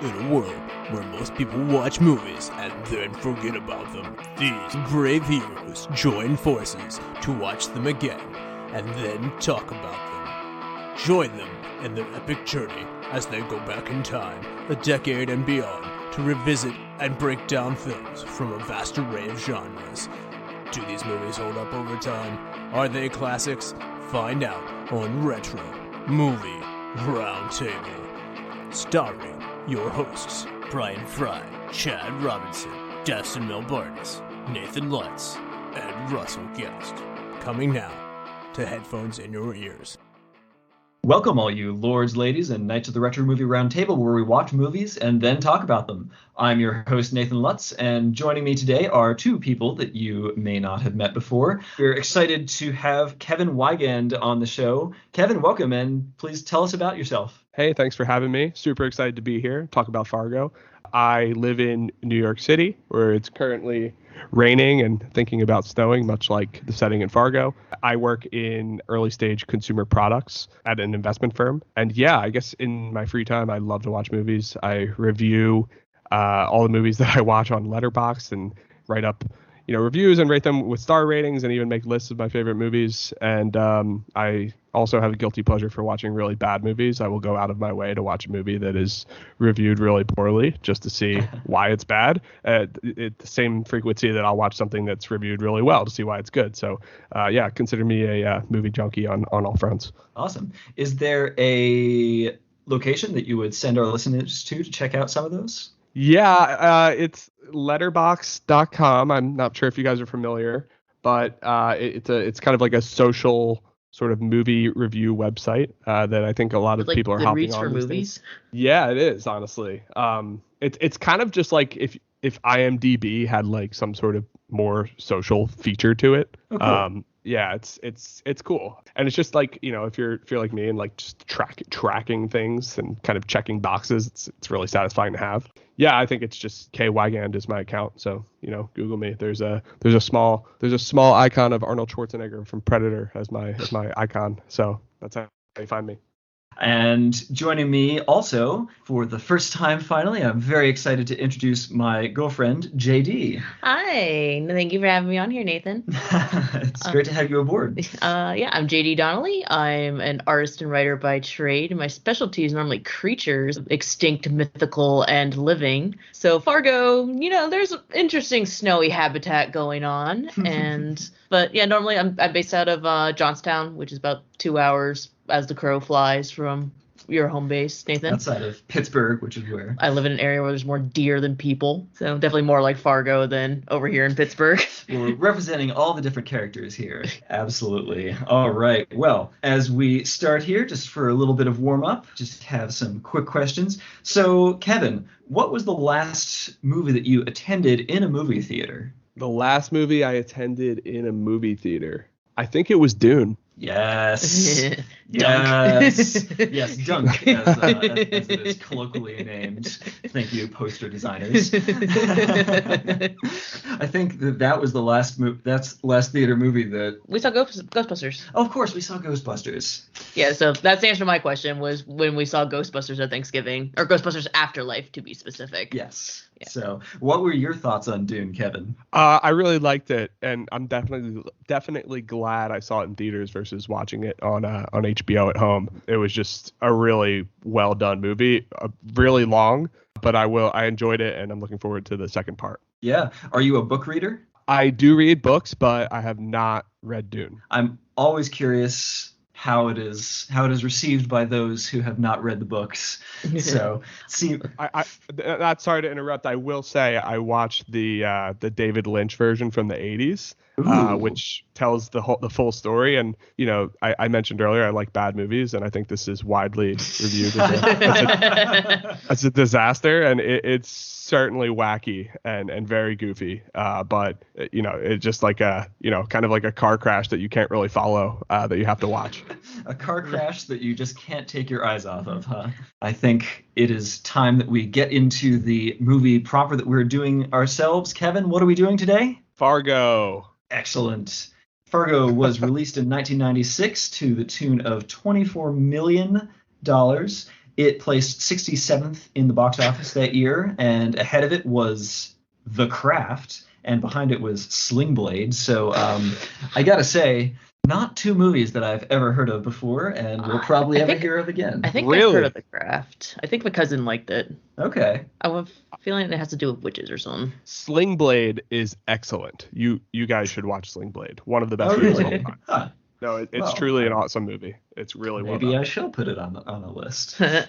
In a world where most people watch movies and then forget about them, these brave heroes join forces to watch them again and then talk about them. Join them in their epic journey as they go back in time, a decade and beyond, to revisit and break down films from a vast array of genres. Do these movies hold up over time? Are they classics? Find out on Retro Movie Roundtable. Starring your hosts, Brian Fry, Chad Robinson, Dustin Melbartis, Nathan Lutz, and Russell Guest. Coming now to headphones in your ears. Welcome all you lords, ladies, and knights of the Retro Movie Roundtable, where we watch movies and then talk about them. I'm your host, Nathan Lutz, and joining me today are two people that you may not have met before. We're excited to have Kevin Weigand on the show. Kevin, welcome, and please tell us about yourself. Hey, thanks for having me. Super excited to be here, talk about Fargo. I live in New York City, where it's currently raining and thinking about snowing, much like the setting in Fargo. I work in early stage consumer products at an investment firm. And yeah, I guess in my free time, I love to watch movies. I review all the movies that I watch on Letterboxd and write up reviews and rate them with star ratings and even make lists of my favorite movies. And I also have a guilty pleasure for watching really bad movies. I will go out of my way to watch a movie that is reviewed really poorly just to see why it's bad. At the same frequency that I'll watch something that's reviewed really well to see why it's good. So yeah, consider me a movie junkie on all fronts. Awesome. Is there a location that you would send our listeners to check out some of those? Yeah, it's letterboxd.com. I'm not sure if you guys are familiar, but it's kind of like a social sort of movie review website that I think a lot of people are hopping on. For movies? Yeah, it is, honestly. It's kind of just like if IMDb had like some sort of more social feature to it. Oh, cool. Yeah, it's cool. And it's just like, if you're like me and like just tracking things and kind of checking boxes, it's really satisfying to have. Yeah, I think it's just K Weigand is my account. So, Google me. There's a small icon of Arnold Schwarzenegger from Predator as my icon. So that's how you find me. And joining me also for the first time, finally, I'm very excited to introduce my girlfriend, JD. Hi. Thank you for having me on here, Nathan. It's great to have you aboard. Yeah, I'm JD Donnelly. I'm an artist and writer by trade. My specialty is normally creatures, extinct, mythical, and living. So Fargo, there's interesting snowy habitat going on. But yeah, normally I'm based out of Johnstown, which is about 2 hours as the crow flies from your home base, Nathan. Outside of Pittsburgh, which is where I live in an area where there's more deer than people. So definitely more like Fargo than over here in Pittsburgh. We're representing all the different characters here. Absolutely. All right. Well, as we start here, just for a little bit of warm up, just have some quick questions. So, Kevin, what was the last movie that you attended in a movie theater? The last movie I attended in a movie theater, I think it was Dune. Yes. Yes. Yes, Dunk, as it is colloquially named. Thank you, poster designers. I think that was the last last theater movie that we saw Ghostbusters. Oh, of course, we saw Ghostbusters. Yeah, so that's the answer to my question, was when we saw Ghostbusters at Thanksgiving, or Ghostbusters Afterlife to be specific. Yes. Yeah. So, what were your thoughts on Dune, Kevin? I really liked it, and I'm definitely glad I saw it in theaters versus watching it on HBO at home. It was just a really well done movie, really long, but I enjoyed it, and I'm looking forward to the second part. Yeah. Are you a book reader? I do read books, but I have not read Dune. I'm always curious how it is received by those who have not read the books. So, see, I'm sorry to interrupt. I will say I watched the David Lynch version from the 80s, which tells the full story. And I mentioned earlier I like bad movies, and I think this is widely reviewed as a disaster, and it's certainly wacky and very goofy. But it's just like kind of like a car crash that you can't really follow, that you have to watch. A car crash that you just can't take your eyes off of, huh? I think it is time that we get into the movie proper that we're doing ourselves. Kevin, what are we doing today? Fargo. Excellent. Fargo was released in 1996 to the tune of $24 million. It placed 67th in the box office that year, and ahead of it was The Craft, and behind it was Sling Blade. So I gotta say, not two movies that I've ever heard of before, and will probably ever hear of again. I think Really? I've heard of The Craft. I think my cousin liked it. Okay. I have a feeling it has to do with witches or something. Sling Blade is excellent. You guys should watch Sling Blade. One of the best Oh, movies really? of all time. Huh. No, it's Well, truly an awesome movie. It's really well Maybe done. I shall put it on a list. The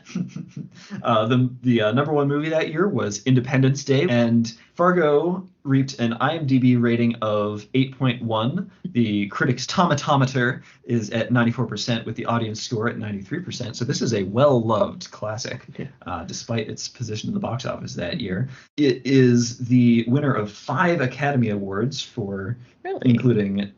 number one movie that year was Independence Day, and Fargo reaped an IMDb rating of 8.1. The critics' tomatometer is at 94%, with the audience score at 93%. So this is a well-loved classic, despite its position in the box office that year. It is the winner of 5 Academy Awards for including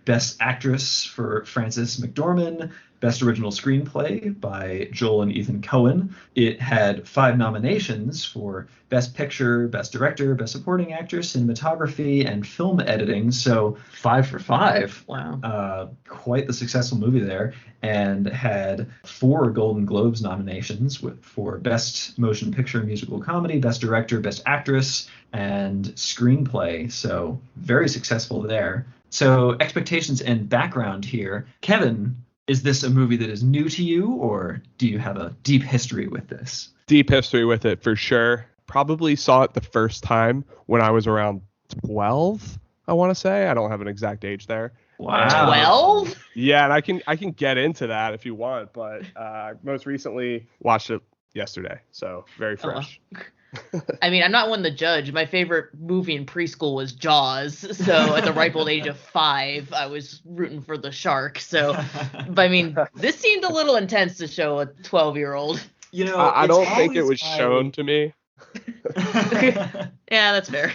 Best Actress for Frances McDormand, Best Original Screenplay by Joel and Ethan Coen. It had 5 nominations for Best Picture, Best Director, Best Supporting Actor, Cinematography, and Film Editing. So 5 for 5. Wow. Quite the successful movie there. And had 4 Golden Globes nominations for Best Motion Picture Musical Comedy, Best Director, Best Actress, and Screenplay. So very successful there. So expectations and background here. Kevin, is this a movie that is new to you, or do you have a deep history with this? Deep history with it, for sure. Probably saw it the first time when I was around 12, I want to say. I don't have an exact age there. Wow. 12? Yeah, and I can get into that if you want, but most recently watched it yesterday, so very fresh. I mean, I'm not one to judge. My favorite movie in preschool was Jaws. So at the ripe old age of 5, I was rooting for the shark. So, but I mean, this seemed a little intense to show a 12-year-old. You know, I don't think it always was shown to me. Yeah, that's fair.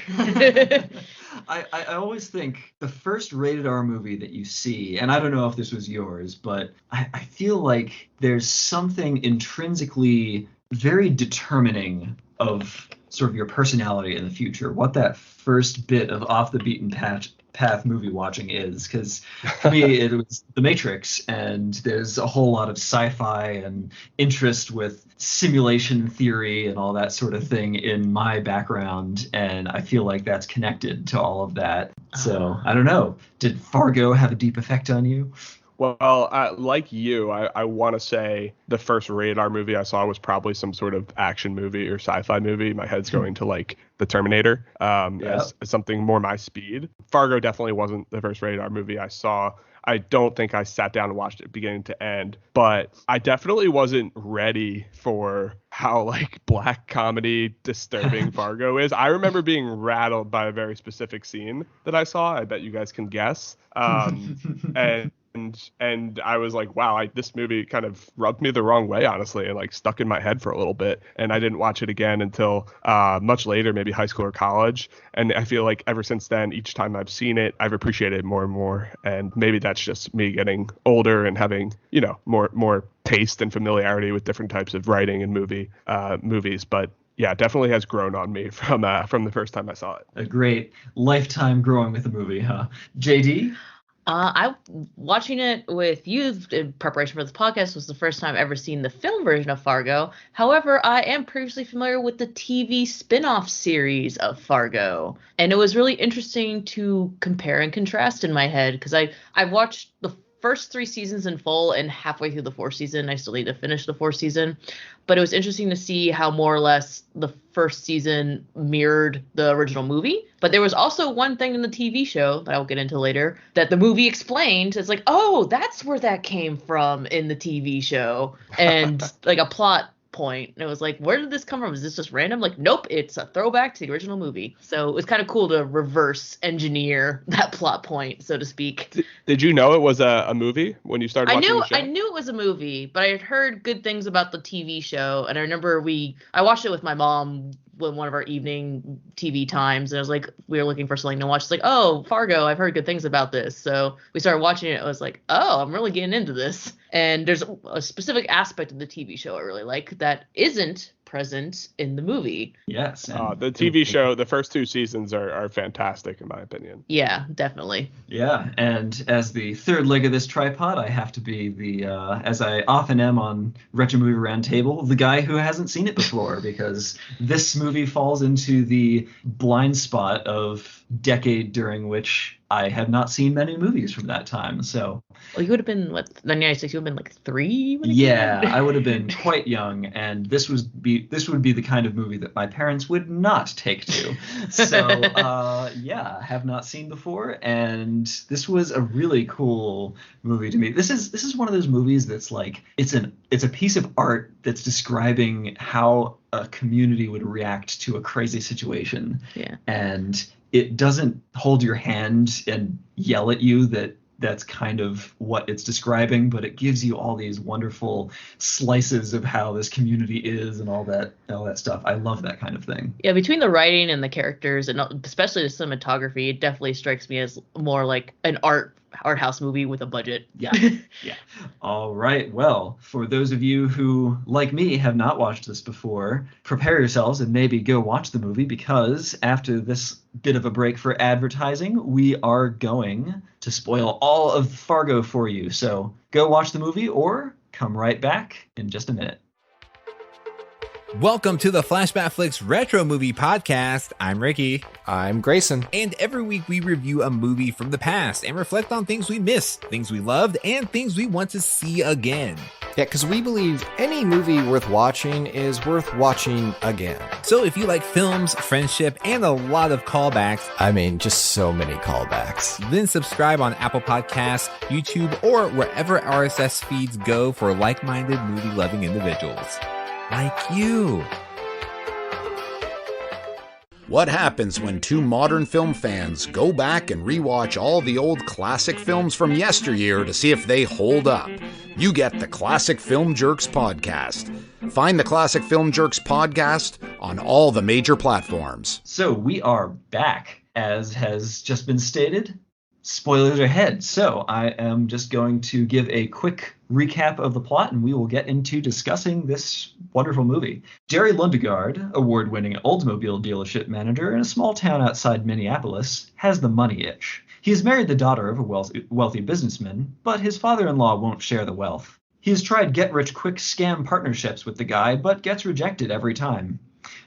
I always think the first rated R movie that you see, and I don't know if this was yours, but I feel like there's something intrinsically very determining of sort of your personality in the future, what that first bit of off the beaten path movie watching is. Because for me, it was The Matrix, and there's a whole lot of sci-fi and interest with simulation theory and all that sort of thing in my background, and I feel like that's connected to all of that. So I don't know, did Fargo have a deep effect on you? Well, like you, I want to say the first rated R movie I saw was probably some sort of action movie or sci-fi movie. My head's going to like The Terminator as something more my speed. Fargo definitely wasn't the first rated R movie I saw. I don't think I sat down and watched it beginning to end, but I definitely wasn't ready for how like black comedy disturbing Fargo is. I remember being rattled by a very specific scene that I saw. I bet you guys can guess. And I was like, wow, this movie kind of rubbed me the wrong way, honestly, and like stuck in my head for a little bit. And I didn't watch it again until much later, maybe high school or college. And I feel like ever since then, each time I've seen it, I've appreciated it more and more. And maybe that's just me getting older and having, more taste and familiarity with different types of writing and movies. But yeah, definitely has grown on me from the first time I saw it. A great lifetime growing with a movie, huh? JD? I watching it with you in preparation for this podcast was the first time I've ever seen the film version of Fargo. However, I am previously familiar with the TV spin-off series of Fargo. And it was really interesting to compare and contrast in my head, because I watched the first 3 seasons in full, and halfway through the 4th season, I still need to finish the 4th season. But it was interesting to see how more or less the first season mirrored the original movie. But there was also one thing in the TV show that I'll get into later that the movie explained. It's like, oh, that's where that came from in the TV show. And like a plot point. And it was like, where did this come from? Is this just random? Like, nope, it's a throwback to the original movie. So it was kind of cool to reverse engineer that plot point, so to speak. Did you know it was a movie when you started watching the show? I knew it was a movie, but I had heard good things about the TV show. And I remember I watched it with my mom when one of our evening TV times, and I was like, we were looking for something to watch. It's like, oh, Fargo, I've heard good things about this. So we started watching it. I was like, oh, I'm really getting into this. And there's a specific aspect of the TV show I really like that isn't present in the movie. Yes. The TV show, the first 2 seasons are fantastic, in my opinion. Yeah, definitely. Yeah, and as the third leg of this tripod, I have to be the, as I often am on Retro Movie Roundtable, the guy who hasn't seen it before, because this movie falls into the blind spot of decade during which I have not seen many movies from that time. So, well, you would have been what? 1996. You would have been like 3 when it yeah, came out? I would have been quite young, and this would be the kind of movie that my parents would not take to. So, yeah, have not seen before, and this was a really cool movie to me. This is one of those movies that's like it's a piece of art that's describing how a community would react to a crazy situation. Yeah. And it doesn't hold your hand and yell at you that's kind of what it's describing, but it gives you all these wonderful slices of how this community is and all that stuff. I love that kind of thing. Yeah, between the writing and the characters, and especially the cinematography, it definitely strikes me as more like an art house movie with a budget. Yeah. Yeah. All right. Well, for those of you who, like me, have not watched this before, prepare yourselves and maybe go watch the movie, because after this bit of a break for advertising, we are going to spoil all of Fargo for you. So go watch the movie or come right back in just a minute. Welcome to the Flashback Flicks Retro Movie Podcast. I'm Ricky. I'm Grayson. And every week we review a movie from the past and reflect on things we missed, things we loved, and things we want to see again. Yeah, because we believe any movie worth watching is worth watching again. So if you like films, friendship, and a lot of callbacks, I mean, just so many callbacks, then subscribe on Apple Podcasts, YouTube, or wherever RSS feeds go for like-minded movie-loving individuals. Like you. What happens when 2 modern film fans go back and rewatch all the old classic films from yesteryear to see if they hold up? You get the Classic Film Jerks podcast. Find the Classic Film Jerks podcast on all the major platforms. So we are back, as has just been stated. Spoilers ahead. So I am just going to give a quick recap of the plot, and we will get into discussing this wonderful movie. Jerry Lundegaard, award-winning Oldsmobile dealership manager in a small town outside Minneapolis, has the money itch. He has married the daughter of a wealthy businessman, but his father-in-law won't share the wealth. He has tried get-rich-quick scam partnerships with the guy, but gets rejected every time.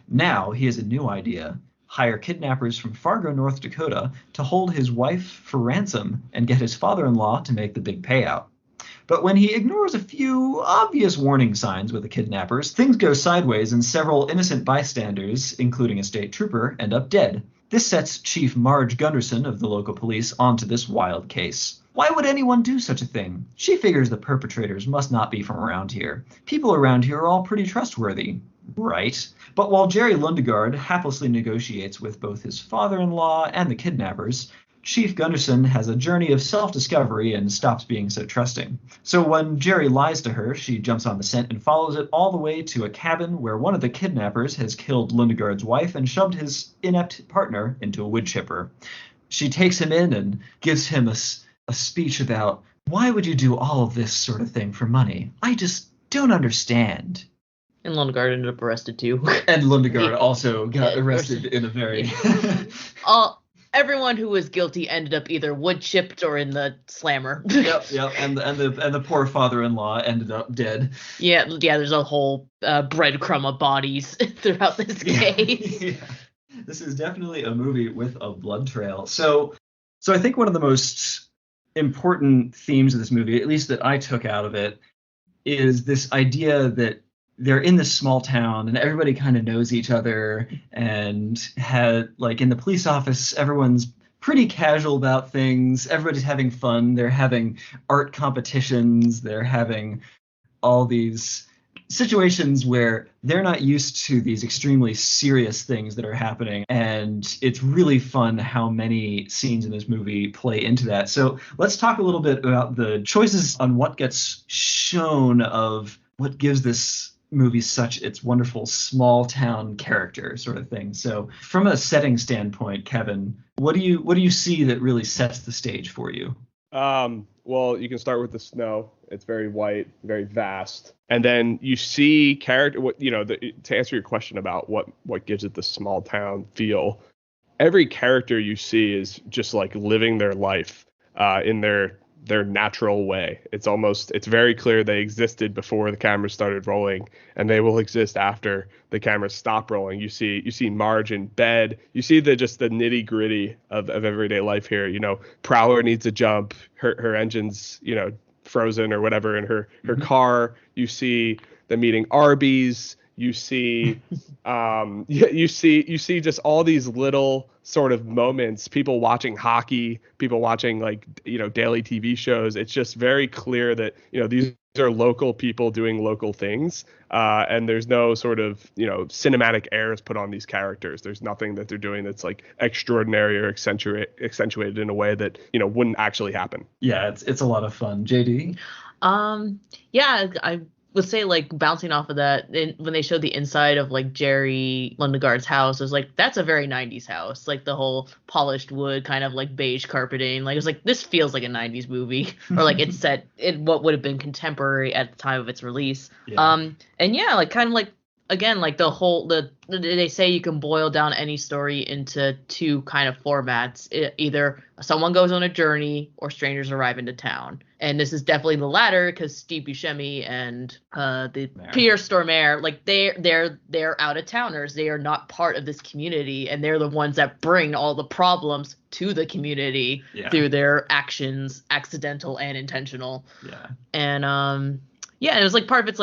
Now he has a new idea. Hire kidnappers from Fargo, North Dakota to hold his wife for ransom and get his father-in-law to make the big payout. But when he ignores a few obvious warning signs with the kidnappers, things go sideways and several innocent bystanders, including a state trooper, end up dead. This sets Chief Marge Gunderson of the local police onto this wild case. Why would anyone do such a thing? She figures the perpetrators must not be from around here. People around here are all pretty trustworthy. Right. But while Jerry Lundegaard haplessly negotiates with both his father-in-law and the kidnappers, Chief Gunderson has a journey of self-discovery and stops being so trusting. So when Jerry lies to her, she jumps on the scent and follows it all the way to a cabin where one of the kidnappers has killed Lundegaard's wife and shoved his inept partner into a wood chipper. She takes him in and gives him a speech about, why would you do all of this sort of thing for money? I just don't understand. And Lundegaard ended up arrested too. And Lundegaard also got arrested in a very... Everyone who was guilty ended up either wood chipped or in the slammer. Yep. And the poor father-in-law ended up dead. Yeah. There's a whole breadcrumb of bodies throughout this case. Yeah. This is definitely a movie with a blood trail. So I think one of the most important themes of this movie, at least that I took out of it, is this idea that they're in this small town and everybody kind of knows each other, and had, like, in the police office, everyone's pretty casual about things. Everybody's having fun. They're having art competitions. They're having all these situations where they're not used to these extremely serious things that are happening. And it's really fun how many scenes in this movie play into that. So let's talk a little bit about the choices on what gets shown, of what gives this movie such its wonderful small town character sort of thing. So from a setting standpoint, Kevin, what do you see that really sets the stage for you? Well, you can start with the snow. It's very white, very vast, and then you see character. To answer your question about what gives it the small town feel, every character you see is just like living their life in their natural way. It's very clear they existed before the cameras started rolling, and they will exist after the cameras stop rolling. You see Marge in bed. You see the nitty gritty of everyday life here. Prowler needs a jump. Her engine's frozen or whatever in her car. You see them eating Arby's. You see you see just all these little sort of moments, people watching hockey, people watching daily TV shows. It's just very clear that these are local people doing local things, and there's no sort of cinematic airs put on these characters. There's nothing that they're doing that's like extraordinary or accentuated in a way that wouldn't actually happen. Yeah, it's a lot of fun. JD? Yeah, I would say, bouncing off of that, when they showed the inside of Jerry Lundegaard's house, it was that's a very 90s house, the whole polished wood, kind of beige carpeting. It was this feels like a 90s movie, or it's set in what would have been contemporary at the time of its release. Yeah. And yeah, again, they say you can boil down any story into two kind of formats. Either someone goes on a journey or strangers arrive into town. And this is definitely the latter, because Steve Buscemi and Peter Stormare, they're out of towners. They are not part of this community, and they're the ones that bring all the problems to the community through their actions, accidental and intentional. Yeah. And it was part of it's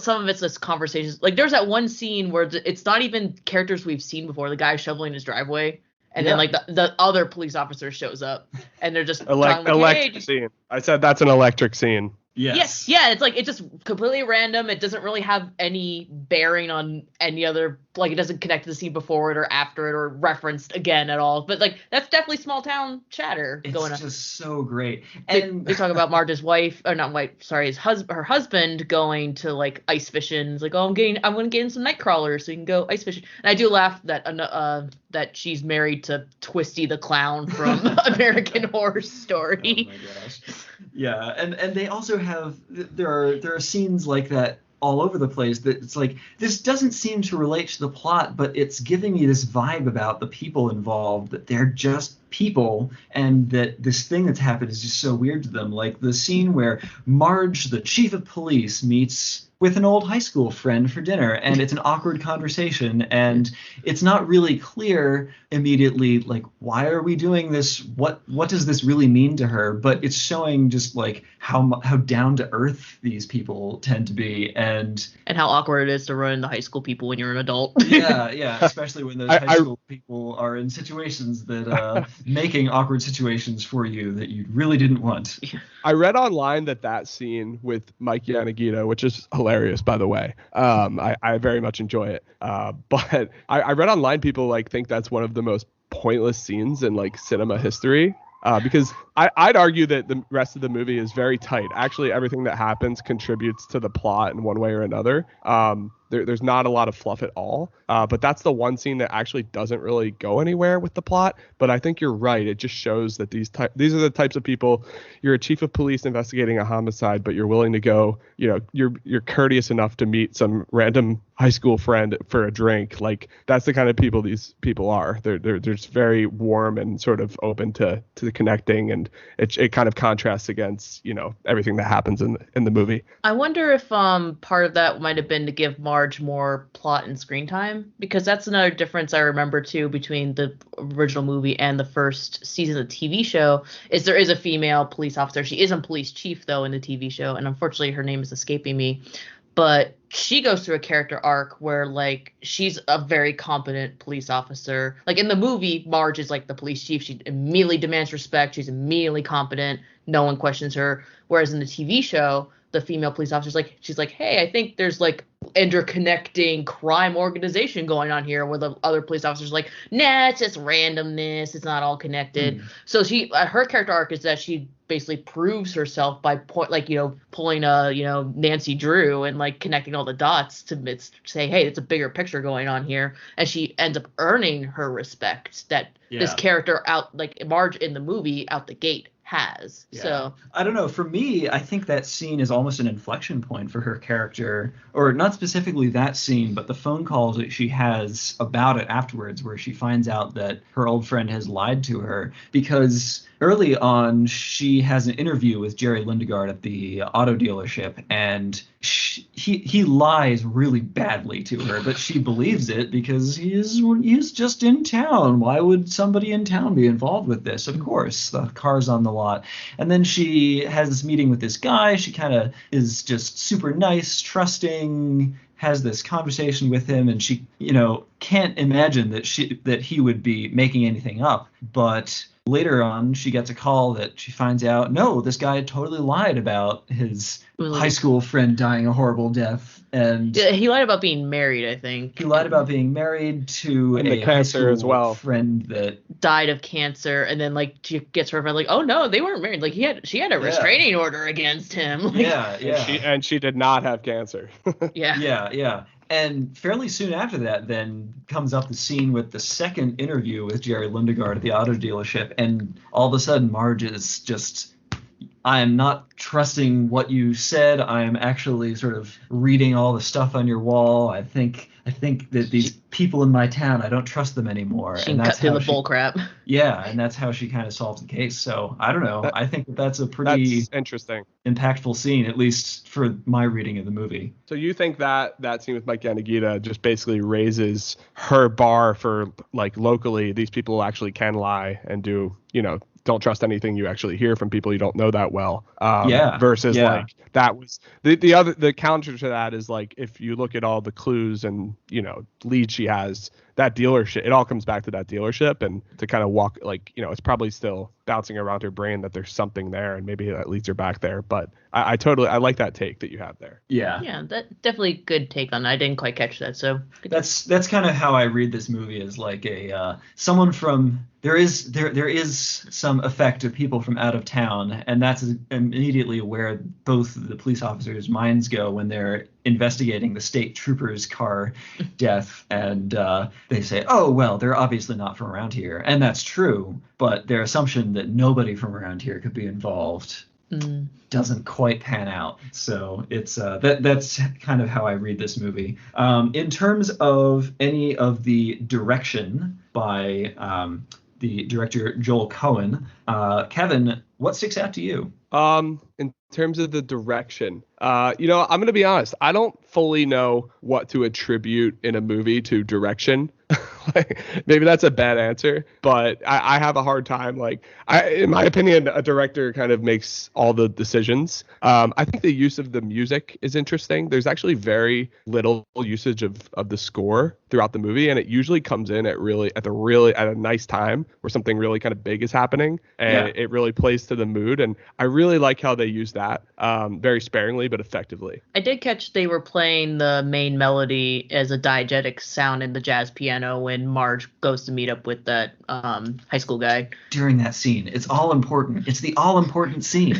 some of it's just conversations. There's that one scene where it's not even characters we've seen before. The guy shoveling his driveway, and then the other police officer shows up, and they're just electric scene. I said that's an electric scene. Yes. Yeah, it's just completely random. It doesn't really have any bearing on any other, it doesn't connect to the scene before it or after it or referenced again at all. But that's definitely small town chatter going on. It's just so great. And they talk about Marge's her husband going to ice fishing. It's I'm going to get in some night crawlers so you can go ice fishing. And I do laugh that she's married to Twisty the Clown from American Horror Story. Oh my gosh. Yeah, and they also have there are scenes like that all over the place that it's this doesn't seem to relate to the plot, but it's giving me this vibe about the people involved, that they're just people, and that this thing that's happened is just so weird to them. The scene where Marge, the chief of police, meets with an old high school friend for dinner, and it's an awkward conversation, and it's not really clear immediately why are we doing this, what does this really mean to her, but it's showing just how down to earth these people tend to be, and how awkward it is to run into high school people when you're an adult. yeah especially when those high school people are in situations that making awkward situations for you that you really didn't want. I read online that scene with Mike Yanagita, which is hilarious, by the way. I very much enjoy it. But I read online people think that's one of the most pointless scenes in cinema history. Because I'd argue that the rest of the movie is very tight. Actually, everything that happens contributes to the plot in one way or another. There's not a lot of fluff at all. But that's the one scene that actually doesn't really go anywhere with the plot. But I think you're right. It just shows that these are the types of people. You're a chief of police investigating a homicide, but you're willing to go, you're courteous enough to meet some random high school friend for a drink. That's the kind of people these people are. They're just very warm and sort of open to the connecting, and it kind of contrasts against everything that happens in the movie. I wonder if part of that might have been to give Marge more plot and screen time, because that's another difference I remember too between the original movie and the first season of the TV show, is there is a female police officer. She isn't police chief though in the TV show, and unfortunately her name is escaping me. But she goes through a character arc where she's a very competent police officer. In the movie, Marge is the police chief. She immediately demands respect. She's immediately competent. No one questions her. Whereas in the TV show, the female police officer's she's hey, I think there's interconnecting crime organization going on here, where the other police officer's nah, it's just randomness. It's not all connected. So her character arc is that she basically proves herself by pulling a Nancy Drew and connecting all the dots to say, hey, it's a bigger picture going on here, and she ends up earning her respect that this character out Marge in the movie out the gate has. Yeah. So I don't know. For me, I think that scene is almost an inflection point for her character, or not specifically that scene, but the phone calls that she has about it afterwards, where she finds out that her old friend has lied to her. Because early on, she has an interview with Jerry Lindegaard at the auto dealership, and he lies really badly to her, but she believes it because he's just in town. Why would somebody in town be involved with this? Of course, the car's on the lot. And then she has this meeting with this guy. She kind of is just super nice, trusting, has this conversation with him, and she, can't imagine that he would be making anything up. But later on, she gets a call that she finds out, no, this guy totally lied about his high school friend dying a horrible death. And he lied about being married, I think. He lied about being married to a high school as well. friend that died of cancer, and then she gets her friend like, oh no, they weren't married. Like she had a restraining order against him. Like, yeah. She did not have cancer. Yeah. And fairly soon after that, then comes up the scene with the second interview with Jerry Lindegaard at the auto dealership, and all of a sudden Marge is just, I am not trusting what you said. I am actually sort of reading all the stuff on your wall. I think that these people in my town, I don't trust them anymore. She can cut through the bull crap. Yeah, and that's how she kind of solves the case. So I don't know. I think that's a pretty interesting, impactful scene, at least for my reading of the movie. So you think that scene with Mike Yanagita just basically raises her bar for, like, locally, these people actually can lie and do, don't trust anything you actually hear from people you don't know that well. Versus like that was the counter to that is, like, if you look at all the clues and leads she has, that dealership, it all comes back to that dealership, and to kind of walk, like, it's probably still bouncing around her brain that there's something there, and maybe that leads her back there. But I like that take that you have there. Yeah, that definitely good take on that. I didn't quite catch that. So that's kind of how I read this movie, as like a someone from there is some effect of people from out of town, and that's immediately where both the police officers' minds go when they're investigating the state trooper's car death, and they say, oh, well, they're obviously not from around here. And that's true, but their assumption that nobody from around here could be involved doesn't quite pan out. So it's that's kind of how I read this movie. In terms of any of the direction by the director Joel Coen, Kevin, what sticks out to you? In terms of the direction, I'm going to be honest. I don't fully know what to attribute in a movie to direction. Maybe that's a bad answer, but I have a hard time. In my opinion, a director kind of makes all the decisions. I think the use of the music is interesting. There's actually very little usage of the score throughout the movie, and it usually comes in at a nice time where something really kind of big is happening, and it really plays to the mood. And I really like how they use that very sparingly but effectively. I did catch they were playing the main melody as a diegetic sound in the jazz piano when Marge goes to meet up with that high school guy. During that scene, it's all important. It's the all important scene.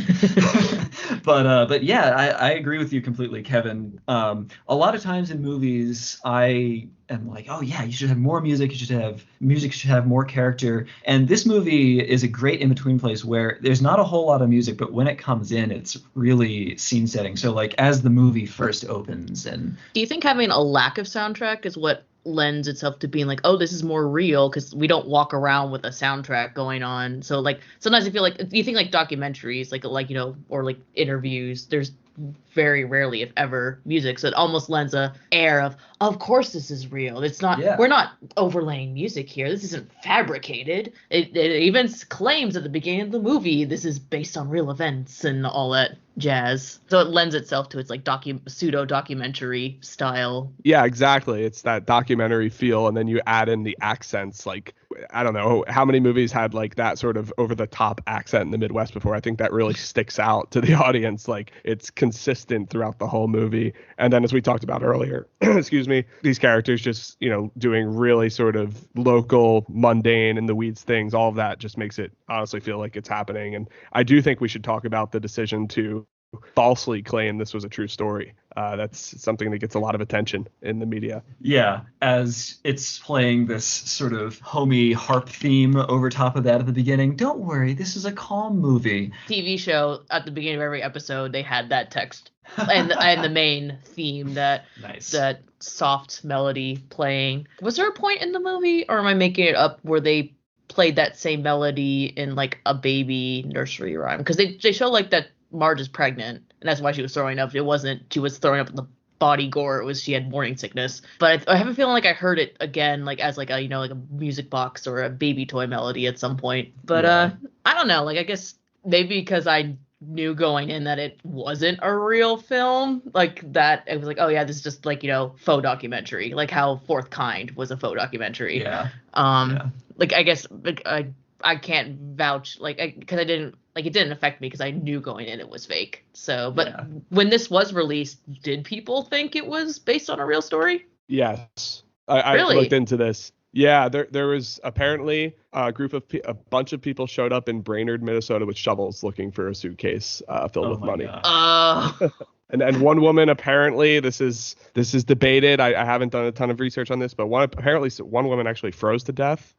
But yeah, I agree with you completely, Kevin. A lot of times in movies, I am like, oh yeah, you should have more music. Music should have more character. And this movie is a great in-between place where there's not a whole lot of music, but when it comes in, it's really scene setting. So like as the movie first opens, and do you think having a lack of soundtrack is what lends itself to being like, oh, this is more real because we don't walk around with a soundtrack going on? So like sometimes I feel like, you think like documentaries, or like interviews, there's very rarely, if ever, music, so it almost lends a air of course this is real. It's not, we're not overlaying music here, this isn't fabricated. It even claims at the beginning of the movie this is based on real events and all that jazz, so it lends itself to its like pseudo documentary style. Yeah, exactly. It's that documentary feel, and then you add in the accents. Like, I don't know how many movies had like that sort of over the top accent in the Midwest before. I think that really sticks out to the audience. Like, it's consistent throughout the whole movie. And then, as we talked about earlier, excuse me, these characters just, doing really sort of local, mundane, in the weeds things. All of that just makes it honestly feel like it's happening. And I do think we should talk about the decision to falsely claim this was a true story. That's something that gets a lot of attention in the media. Yeah, as it's playing this sort of homey harp theme over top of that at the beginning. Don't worry, this is a calm movie. TV show, at the beginning of every episode, they had that text and the main theme, that soft melody playing. Was there a point in the movie, or am I making it up, where they played that same melody in like a baby nursery rhyme? Because they show like that Marge is pregnant, and that's why she was throwing up. It wasn't she was throwing up in the body gore, it was she had morning sickness. But I have a feeling like I heard it again, like as like a, you know, like a music box or a baby toy melody at some point. But I don't know, like I guess maybe because I knew going in that it wasn't a real film, like that it was like, oh yeah, this is just like, you know, faux documentary, like how Fourth Kind was a faux documentary. Like I guess like I can't vouch, like, because I didn't, like, it didn't affect me because I knew going in it was fake. So, but when this was released, did people think it was based on a real story? Yes. I looked into this. Yeah, there was apparently a bunch of people showed up in Brainerd, Minnesota with shovels looking for a suitcase filled with money. And one woman, apparently, this is debated. I haven't done a ton of research on this, but one woman actually froze to death,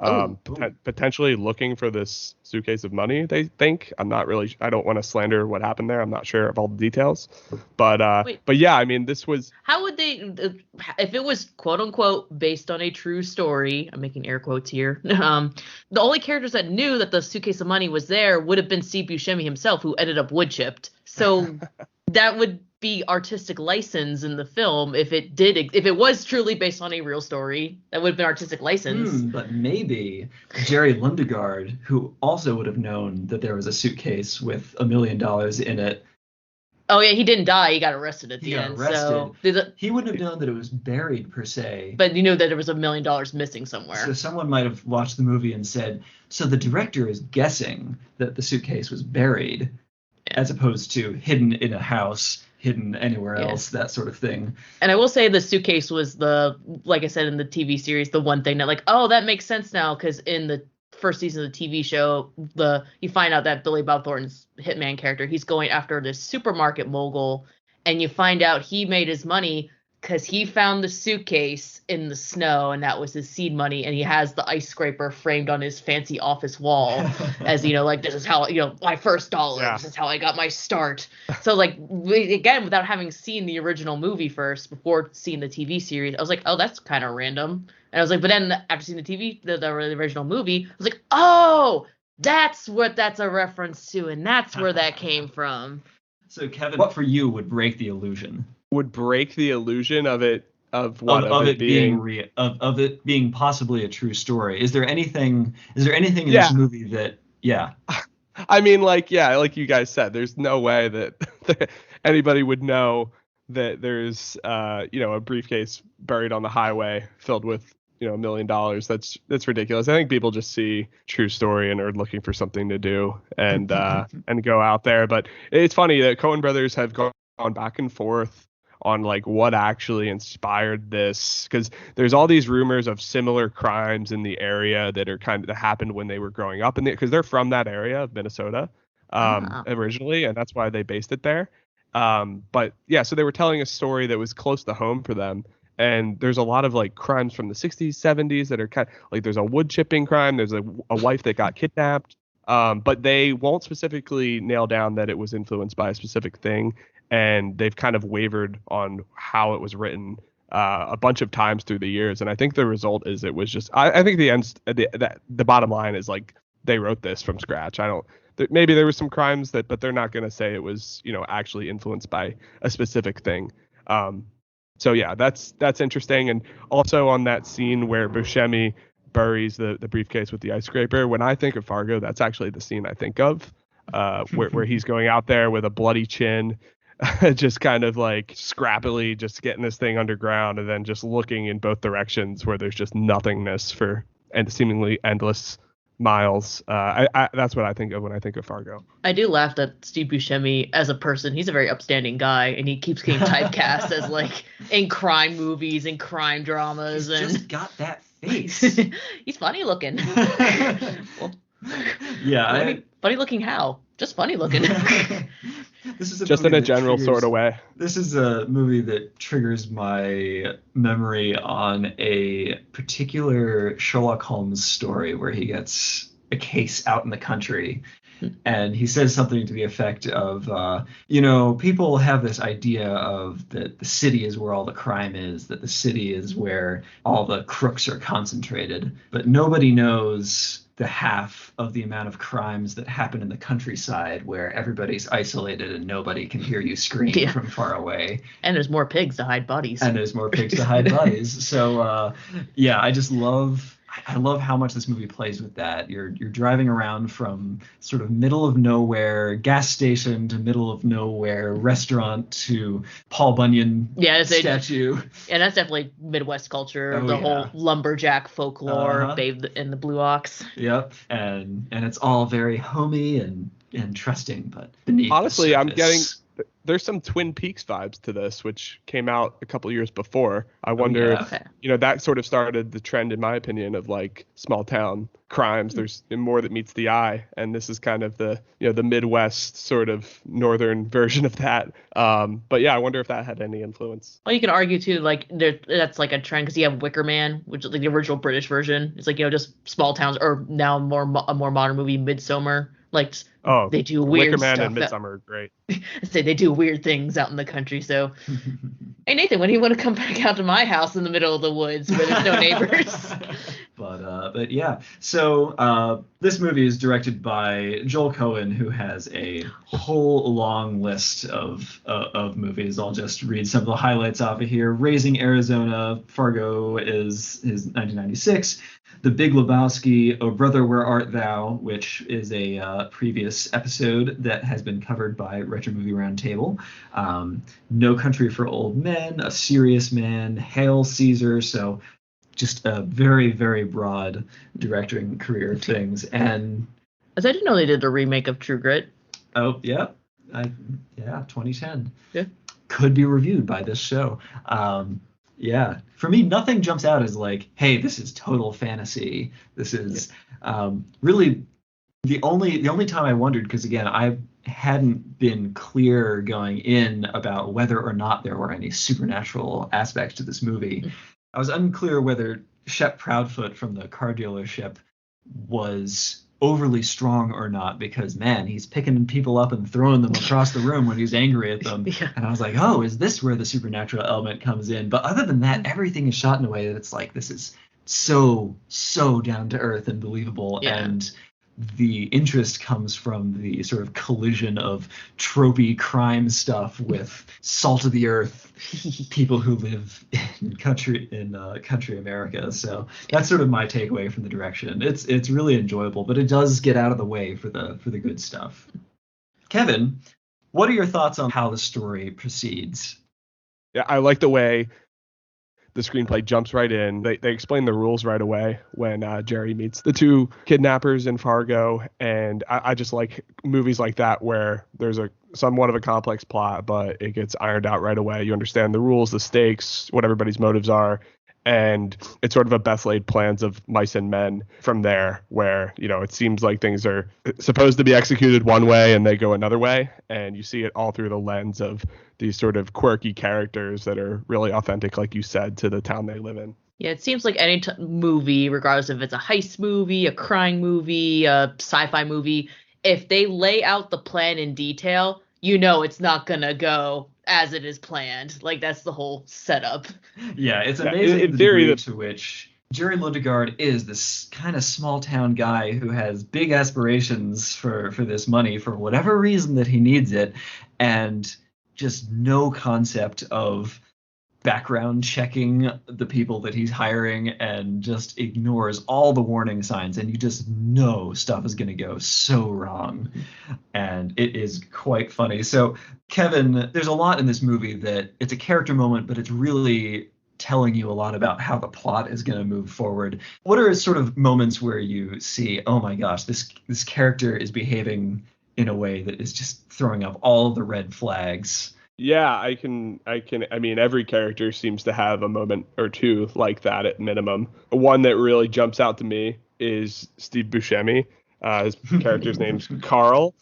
potentially looking for this suitcase of money, they think. I'm not really, I don't want to slander what happened there. I'm not sure of all the details. But yeah, I mean, this was... How would they, if it was quote unquote based on a true story, I'm making air quotes here, the only characters that knew that the suitcase of money was there would have been Steve Buscemi himself, who ended up wood chipped. So that would be artistic license in the film if it was truly based on a real story. That would have been artistic license. But maybe Jerry Lundegaard, who also would have known that there was a suitcase with $1 million in it. Oh yeah, he didn't die. He got arrested at the end. So he wouldn't have known that it was buried per se. But you knew that there was $1 million missing somewhere. So someone might have watched the movie and said, so the director is guessing that the suitcase was buried, as opposed to hidden in a house, hidden anywhere else, that sort of thing. And I will say the suitcase was like I said in the TV series, the one thing that like, oh, that makes sense now, because in the first season of the TV show, you find out that Billy Bob Thornton's hitman character, he's going after this supermarket mogul, and you find out he made his money because he found the suitcase in the snow, and that was his seed money, and he has the ice scraper framed on his fancy office wall as, you know, like, this is how, you know, my first dollar, this is how I got my start. So, like, again, without having seen the original movie first, before seeing the TV series, I was like, oh, that's kind of random. And I was like, but then after seeing the original movie, I was like, oh, that's what that's a reference to, and that's where that came from. So, Kevin, what for you would break the illusion? Would break the illusion of it being possibly a true story. Is there anything in this movie that I mean, like you guys said, there's no way that anybody would know that there's a briefcase buried on the highway filled with $1 million. That's ridiculous. I think people just see true story and are looking for something to do and go out there. But it's funny that Coen brothers have gone back and forth on like what actually inspired this, because there's all these rumors of similar crimes in the area that happened when they were growing up because they're from that area of Minnesota originally, and that's why they based it there. But yeah, so they were telling a story that was close to home for them. And there's a lot of like crimes from the 60s, 70s that are kind of like, there's a wood chipping crime. There's a wife that got kidnapped. But they won't specifically nail down that it was influenced by a specific thing. And they've kind of wavered on how it was written a bunch of times through the years. And I think the result is it was just, I think the bottom line is like, they wrote this from scratch. Maybe there were some crimes but they're not going to say it was, actually influenced by a specific thing. So yeah, that's interesting. And also on that scene where Buscemi buries the briefcase with the ice scraper, when I think of Fargo, that's actually the scene I think of, where he's going out there with a bloody chin, just kind of like scrappily just getting this thing underground and then just looking in both directions where there's just nothingness and seemingly endless miles. That's what I think of when I think of Fargo. I do laugh that Steve Buscemi as a person, he's a very upstanding guy, and he keeps getting typecast as like in crime movies and crime dramas. He's and just got that face. He's funny looking. Well, funny looking how? Just funny looking. This is a just movie in a that general triggers- sort of way. This is a movie that triggers my memory on a particular Sherlock Holmes story where he gets a case out in the country. And he says something to the effect of, people have this idea of that the city is where all the crime is, that the city is where all the crooks are concentrated. But nobody knows the half of the amount of crimes that happen in the countryside where everybody's isolated and nobody can hear you scream from far away. And there's more pigs to hide bodies. So, I just love how much this movie plays with that. You're driving around from sort of middle of nowhere gas station to middle of nowhere restaurant to Paul Bunyan statue. And that's definitely Midwest culture, whole lumberjack folklore, Babe in the Blue Ox. Yep. And it's all very homey and trusting, but beneath honestly, the I'm getting surface. There's some Twin Peaks vibes to this, which came out a couple years before. I wonder if, that sort of started the trend, in my opinion, of like small town crimes. There's more that meets the eye. And this is kind of the Midwest sort of northern version of that. But yeah, I wonder if that had any influence. Well, you can argue too, like that's like a trend because you have Wicker Man, which is like the original British version. It's like, just small towns, or now a more modern movie, Midsommar. Like, they do weird Wicker Man stuff. and Midsommar are great. Say they do weird things out in the country. So, hey Nathan, when do you want to come back out to my house in the middle of the woods where there's no neighbors? But yeah. So this movie is directed by Joel Coen, who has a whole long list of movies. I'll just read some of the highlights off of here. Raising Arizona, Fargo is 1996. The Big Lebowski, Oh Brother, Where Art Thou, which is a previous episode that has been covered by Retro Movie Roundtable. No Country for Old Men, A Serious Man, Hail Caesar. So just a very, very broad directing career of things. And I didn't know they did a remake of True Grit. Oh, yeah. 2010. Yeah. Could be reviewed by this show. For me, nothing jumps out as like, hey, this is total fantasy. This is really the only time I wondered, because again, I hadn't been clear going in about whether or not there were any supernatural aspects to this movie. I was unclear whether Shep Proudfoot from the car dealership was overly strong or not, because man, he's picking people up and throwing them across the room when he's angry at them. And I was like, oh, is this where the supernatural element comes in? But other than that, everything is shot in a way that it's like, this is so down to earth and believable. And the interest comes from the sort of collision of tropey crime stuff with salt of the earth people who live in country America. So that's sort of my takeaway from the direction. It's really enjoyable, but it does get out of the way for the good stuff. Kevin, what are your thoughts on how the story proceeds? Yeah, I like the way the screenplay jumps right in. They explain the rules right away when Jerry meets the two kidnappers in Fargo. And I just like movies like that where there's somewhat of a complex plot, but it gets ironed out right away. You understand the rules, the stakes, what everybody's motives are. And it's sort of a best laid plans of mice and men from there, where, it seems like things are supposed to be executed one way and they go another way. And you see it all through the lens of these sort of quirky characters that are really authentic, like you said, to the town they live in. Yeah, it seems like any movie, regardless if it's a heist movie, a crime movie, a sci-fi movie, if they lay out the plan in detail, it's not going to go as it is planned. Like, that's the whole setup. Yeah, it's amazing in the degree to which Jerry Lundegaard is this kind of small town guy who has big aspirations for this money for whatever reason that he needs it, and just no concept of background checking the people that he's hiring, and just ignores all the warning signs, and you just know stuff is going to go so wrong. And it is quite funny. So Kevin, there's a lot in this movie that it's a character moment, but it's really telling you a lot about how the plot is going to move forward. What are sort of moments where you see, oh my gosh, this character is behaving in a way that is just throwing up all the red flags? Yeah, I mean, every character seems to have a moment or two like that at minimum. One that really jumps out to me is Steve Buscemi. His character's name's Carroll.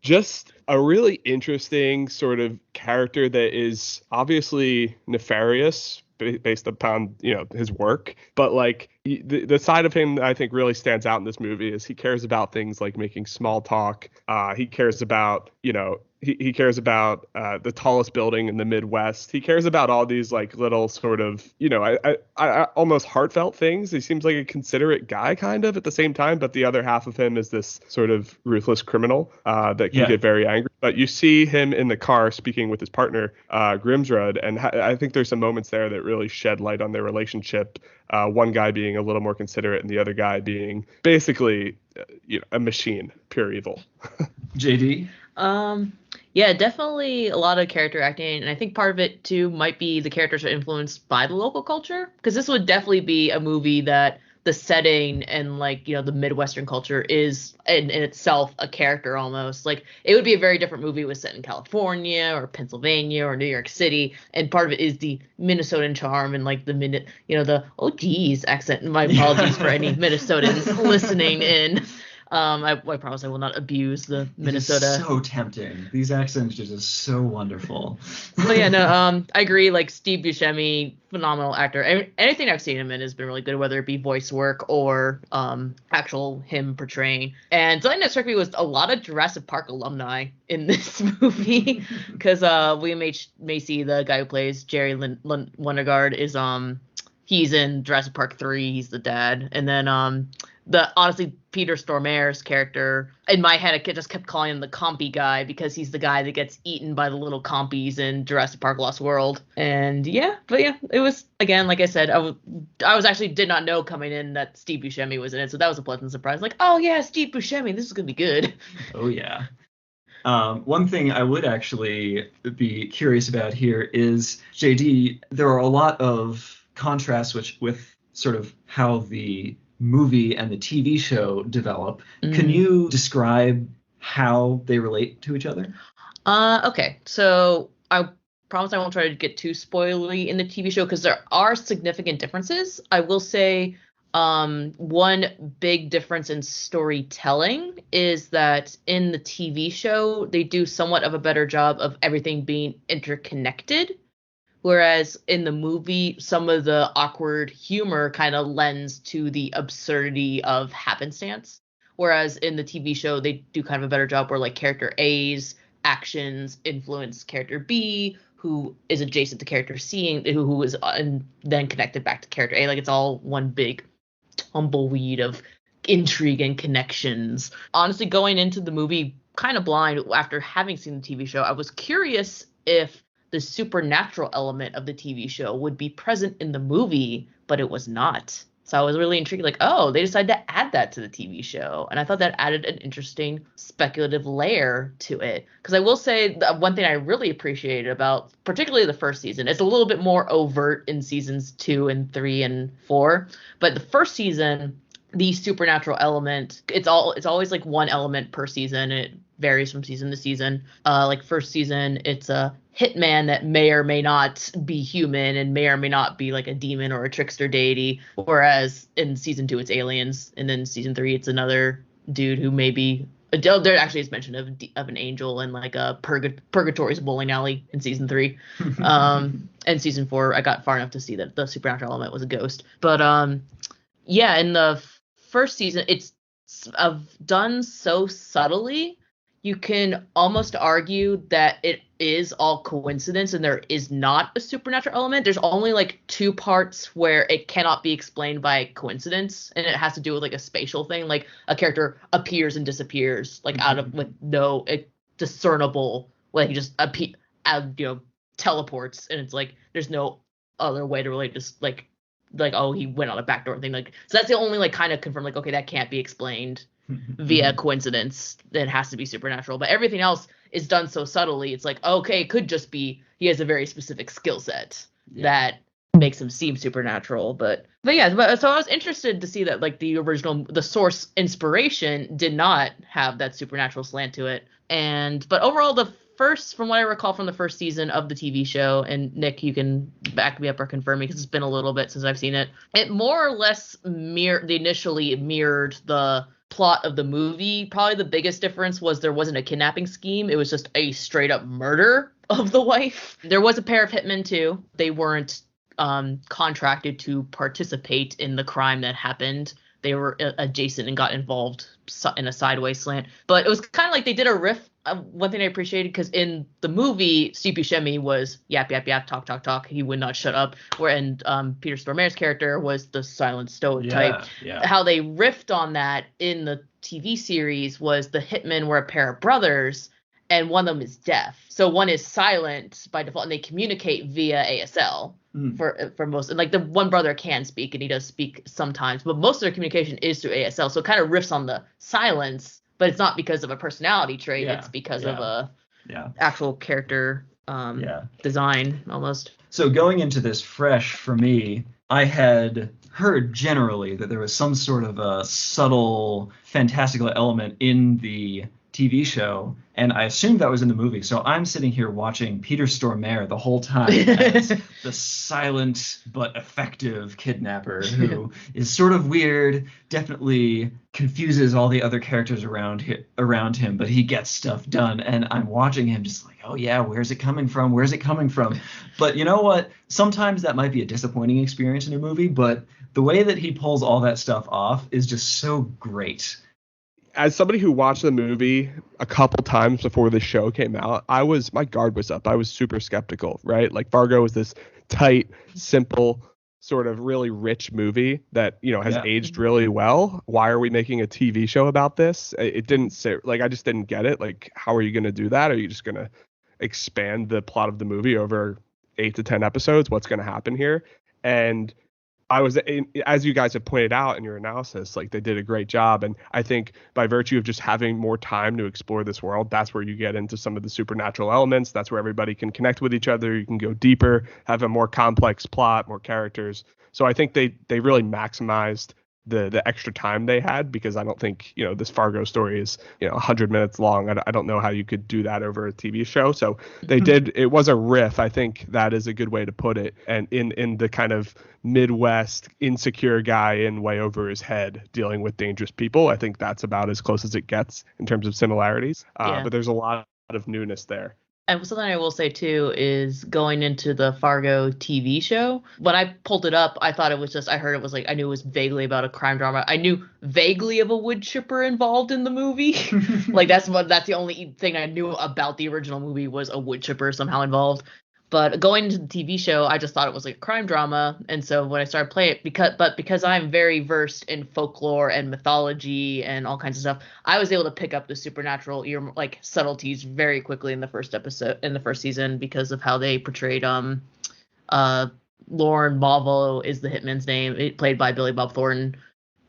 just a really interesting sort of character that is obviously nefarious based upon, his work. But like the side of him that I think really stands out in this movie is he cares about things like making small talk. He cares about, he cares about the tallest building in the Midwest. He cares about all these like little sort of, I almost heartfelt things. He seems like a considerate guy kind of at the same time, but the other half of him is this sort of ruthless criminal that can get very angry. But you see him in the car speaking with his partner, Grimsrud, and I think there's some moments there that really shed light on their relationship. One guy being a little more considerate and the other guy being basically a machine, pure evil. JD? Yeah, definitely a lot of character acting, and I think part of it too might be the characters are influenced by the local culture, because this would definitely be a movie that the setting and like the Midwestern culture is in itself a character almost. Like it would be a very different movie was set in California or Pennsylvania or New York City, and part of it is the Minnesotan charm and like the oh geez accent. My apologies for any Minnesotans listening in. I promise I will not abuse the Minnesota. It is so tempting. These accents are just so wonderful. But yeah, no, I agree. Like Steve Buscemi, phenomenal actor. Anything I've seen him in has been really good, whether it be voice work or actual him portraying. And something that struck me was a lot of Jurassic Park alumni in this movie, because William H. Macy, the guy who plays Jerry Lundegaard, is he's in Jurassic Park 3. He's the dad, and then honestly, Peter Stormare's character, in my head, I just kept calling him the compy guy because he's the guy that gets eaten by the little compies in Jurassic Park Lost World. And it was, again, like I said, I was actually did not know coming in that Steve Buscemi was in it. So that was a pleasant surprise. Like, oh yeah, Steve Buscemi, this is going to be good. Oh yeah. One thing I would actually be curious about here is, JD, there are a lot of contrasts with sort of how the movie and the TV show develop. Can you describe how they relate to each other? Okay, so I promise I won't try to get too spoilery in the TV show because there are significant differences. I will say one big difference in storytelling is that in the TV show, they do somewhat of a better job of everything being interconnected. Whereas in the movie, some of the awkward humor kind of lends to the absurdity of happenstance. Whereas in the TV show, they do kind of a better job where like character A's actions influence character B, who is adjacent to character C, who is then connected back to character A. Like it's all one big tumbleweed of intrigue and connections. Honestly, going into the movie kind of blind after having seen the TV show, I was curious if the supernatural element of the TV show would be present in the movie, but it was not. So I was really intrigued, like, oh, they decided to add that to the TV show. And I thought that added an interesting speculative layer to it. Because I will say that one thing I really appreciated about particularly the first season, it's a little bit more overt in seasons 2 and 3 and 4. But the first season, the supernatural element, it's always like one element per season. And it varies from season to season. Like first season, it's a hitman that may or may not be human and may or may not be like a demon or a trickster deity. Whereas in season 2, it's aliens. And then season 3, it's another dude who may be there actually is mention of an angel and like a purgatory's bowling alley in season 3. And season 4, I got far enough to see that the supernatural element was a ghost. But yeah, in the first season, it's done so subtly. You can almost argue that it is all coincidence and there is not a supernatural element. There's only like 2 parts where it cannot be explained by coincidence, and it has to do with like a spatial thing. Like a character appears and disappears like out of with no discernible, like just teleports, and it's like there's no other way to relate, just like oh, he went on a backdoor thing. Like, so that's the only like kind of confirm like, okay, that can't be explained via coincidence. That has to be supernatural. But everything else is done so subtly. It's like, okay, it could just be he has a very specific skill set that makes him seem supernatural. But so I was interested to see that like the source inspiration did not have that supernatural slant to it. But overall, from what I recall from the first season of the TV show, and Nick, you can back me up or confirm me because it's been a little bit since I've seen it, it more or less initially mirrored the plot of the movie, probably the biggest difference was there wasn't a kidnapping scheme. It was just a straight up murder of the wife. There was a pair of hitmen too. They weren't contracted to participate in the crime that happened. They were adjacent and got involved in a sideways slant. But it was kind of like they did a riff. One thing I appreciated, because in the movie, Steve Buscemi was yap, yap, yap, talk, talk, talk. He would not shut up. And Peter Stormare's character was the silent stoic type. Yeah. How they riffed on that in the TV series was the hitmen were a pair of brothers, and one of them is deaf. So one is silent by default, and they communicate via ASL. For most, and like the one brother can speak, and he does speak sometimes, but most of their communication is through ASL. So it kind of riffs on the silence, but it's not because of a personality trait. It's because of a actual character design almost. So going into this fresh for me, I had heard generally that there was some sort of a subtle fantastical element in the TV show, and I assumed that was in the movie. So I'm sitting here watching Peter Stormare the whole time as the silent but effective kidnapper who is sort of weird, definitely confuses all the other characters around him, but he gets stuff done. And I'm watching him just like, oh yeah, where's it coming from? Where's it coming from? But you know what? Sometimes that might be a disappointing experience in a movie, but the way that he pulls all that stuff off is just so great. As somebody who watched the movie a couple times before the show came out, my guard was up. I was super skeptical, right? Like Fargo was this tight, simple, sort of really rich movie that, has aged really well. Why are we making a TV show about this? It didn't say, like, I just didn't get it. Like, how are you going to do that? Are you just going to expand the plot of the movie over 8 to 10 episodes? What's going to happen here? And as you guys have pointed out in your analysis, like they did a great job. And I think by virtue of just having more time to explore this world, that's where you get into some of the supernatural elements. That's where everybody can connect with each other. You can go deeper, have a more complex plot, more characters. So I think they really maximized the extra time they had, because I don't think, this Fargo story is, 100 minutes long. I don't know how you could do that over a TV show. So they did, it was a riff. I think that is a good way to put it. And in the kind of Midwest insecure guy in way over his head dealing with dangerous people, I think that's about as close as it gets in terms of similarities. But there's a lot of newness there. And something I will say, too, is going into the Fargo TV show, when I pulled it up, I thought it was just, I heard it was like, I knew it was vaguely about a crime drama. I knew vaguely of a wood chipper involved in the movie. Like, that's the only thing I knew about the original movie was a wood chipper somehow involved. But going into the TV show, I just thought it was like a crime drama. And so when I started playing it, because I'm very versed in folklore and mythology and all kinds of stuff, I was able to pick up the supernatural subtleties very quickly in the first season, because of how they portrayed Lauren Malvo is the hitman's name, played by Billy Bob Thornton.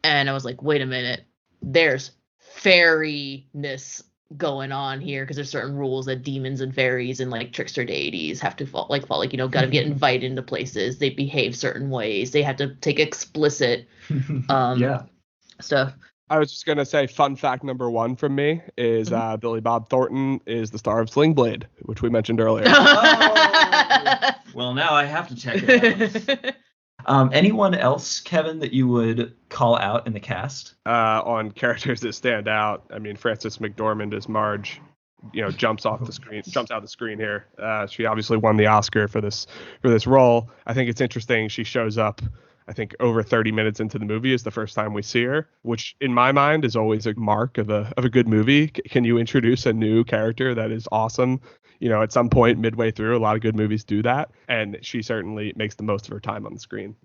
And I was like, wait a minute, there's fairy-ness going on here, because there's certain rules that demons and fairies and like trickster deities have to fall, gotta get invited into places, they behave certain ways, they have to take explicit stuff. I was just gonna say, fun fact number 1 from me is Billy Bob Thornton is the star of Sling Blade, which we mentioned earlier. Well, now I have to check it out. Anyone else, Kevin, that you would call out in the cast? On characters that stand out, I mean, Frances McDormand as Marge, jumps out the screen here. She obviously won the Oscar for this role. I think it's interesting. She shows up, I think, over 30 minutes into the movie is the first time we see her, which in my mind is always a mark of a good movie. Can you introduce a new character that is awesome? At some point midway through, a lot of good movies do that, and she certainly makes the most of her time on the screen.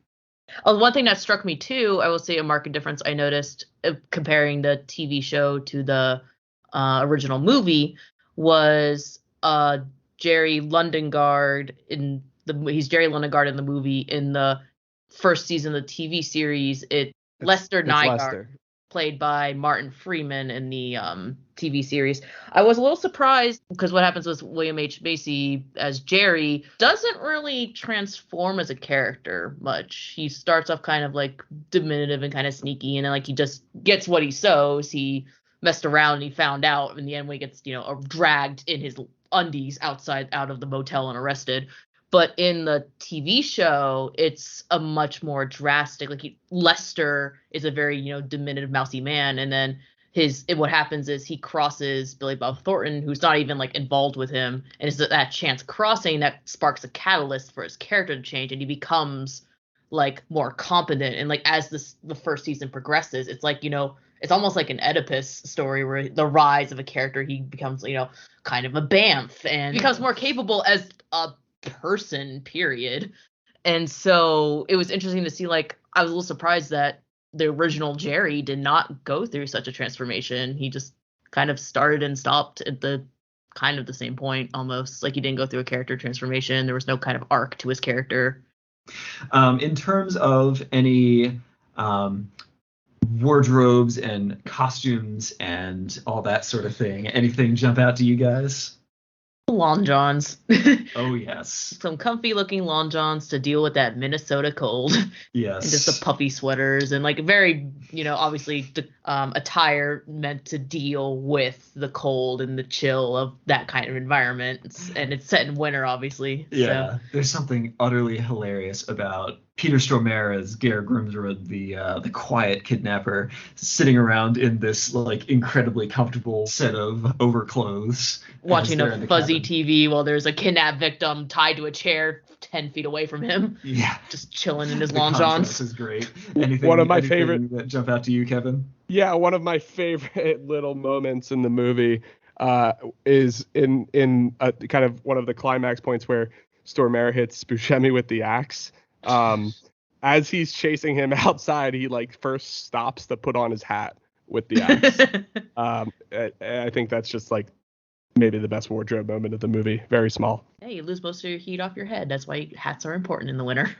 One thing that struck me too, I will say a marked difference I noticed comparing the TV show to the original movie was Jerry Lundengard he's Jerry Lundengard in the movie. In the first season of the TV series, Lester Nygaard, played by Martin Freeman in the TV series. I was a little surprised, because what happens with William H. Macy as Jerry doesn't really transform as a character much. He starts off kind of like diminutive and kind of sneaky, and then like he just gets what he sows. He messed around and he found out in the end when he gets, dragged in his undies out of the motel and arrested. But in the TV show, it's a much more drastic, Lester is a very, diminutive, mousy man. And then what happens is he crosses Billy Bob Thornton, who's not even like involved with him, and it's that chance crossing that sparks a catalyst for his character to change, and he becomes like more competent. And like as the first season progresses, it's like, it's almost like an Oedipus story where the rise of a character, he becomes, kind of a bamf and becomes more capable as a person, period. And so it was interesting to see, like, I was a little surprised that the original Jerry did not go through such a transformation. He just kind of started and stopped at the kind of the same point, almost. Like, he didn't go through a character transformation. There was no kind of arc to his character. In terms of any wardrobes and costumes and all that sort of thing, anything jump out to you guys? Long johns. Oh, yes. Some comfy looking long johns to deal with that Minnesota cold. Yes. And just the puffy sweaters and like very, obviously attire meant to deal with the cold and the chill of that kind of environment. And it's set in winter, obviously. Yeah. So. There's something utterly hilarious about Peter Stormare as Geir Grimsrud, the quiet kidnapper, sitting around in this like incredibly comfortable set of overclothes, watching a fuzzy TV while there's a kidnapped victim tied to a chair 10 feet away from him. Yeah, just chilling in his long johns. This is great. One of my favorite that jump out to you, Kevin? Yeah, one of my favorite little moments in the movie is in a, kind of one of the climax points where Stormare hits Buscemi with the axe. As he's chasing him outside, he like first stops to put on his hat with the axe. I think that's just like maybe the best wardrobe moment of the movie. Very small. Yeah, you lose most of your heat off your head. That's why hats are important in the winter.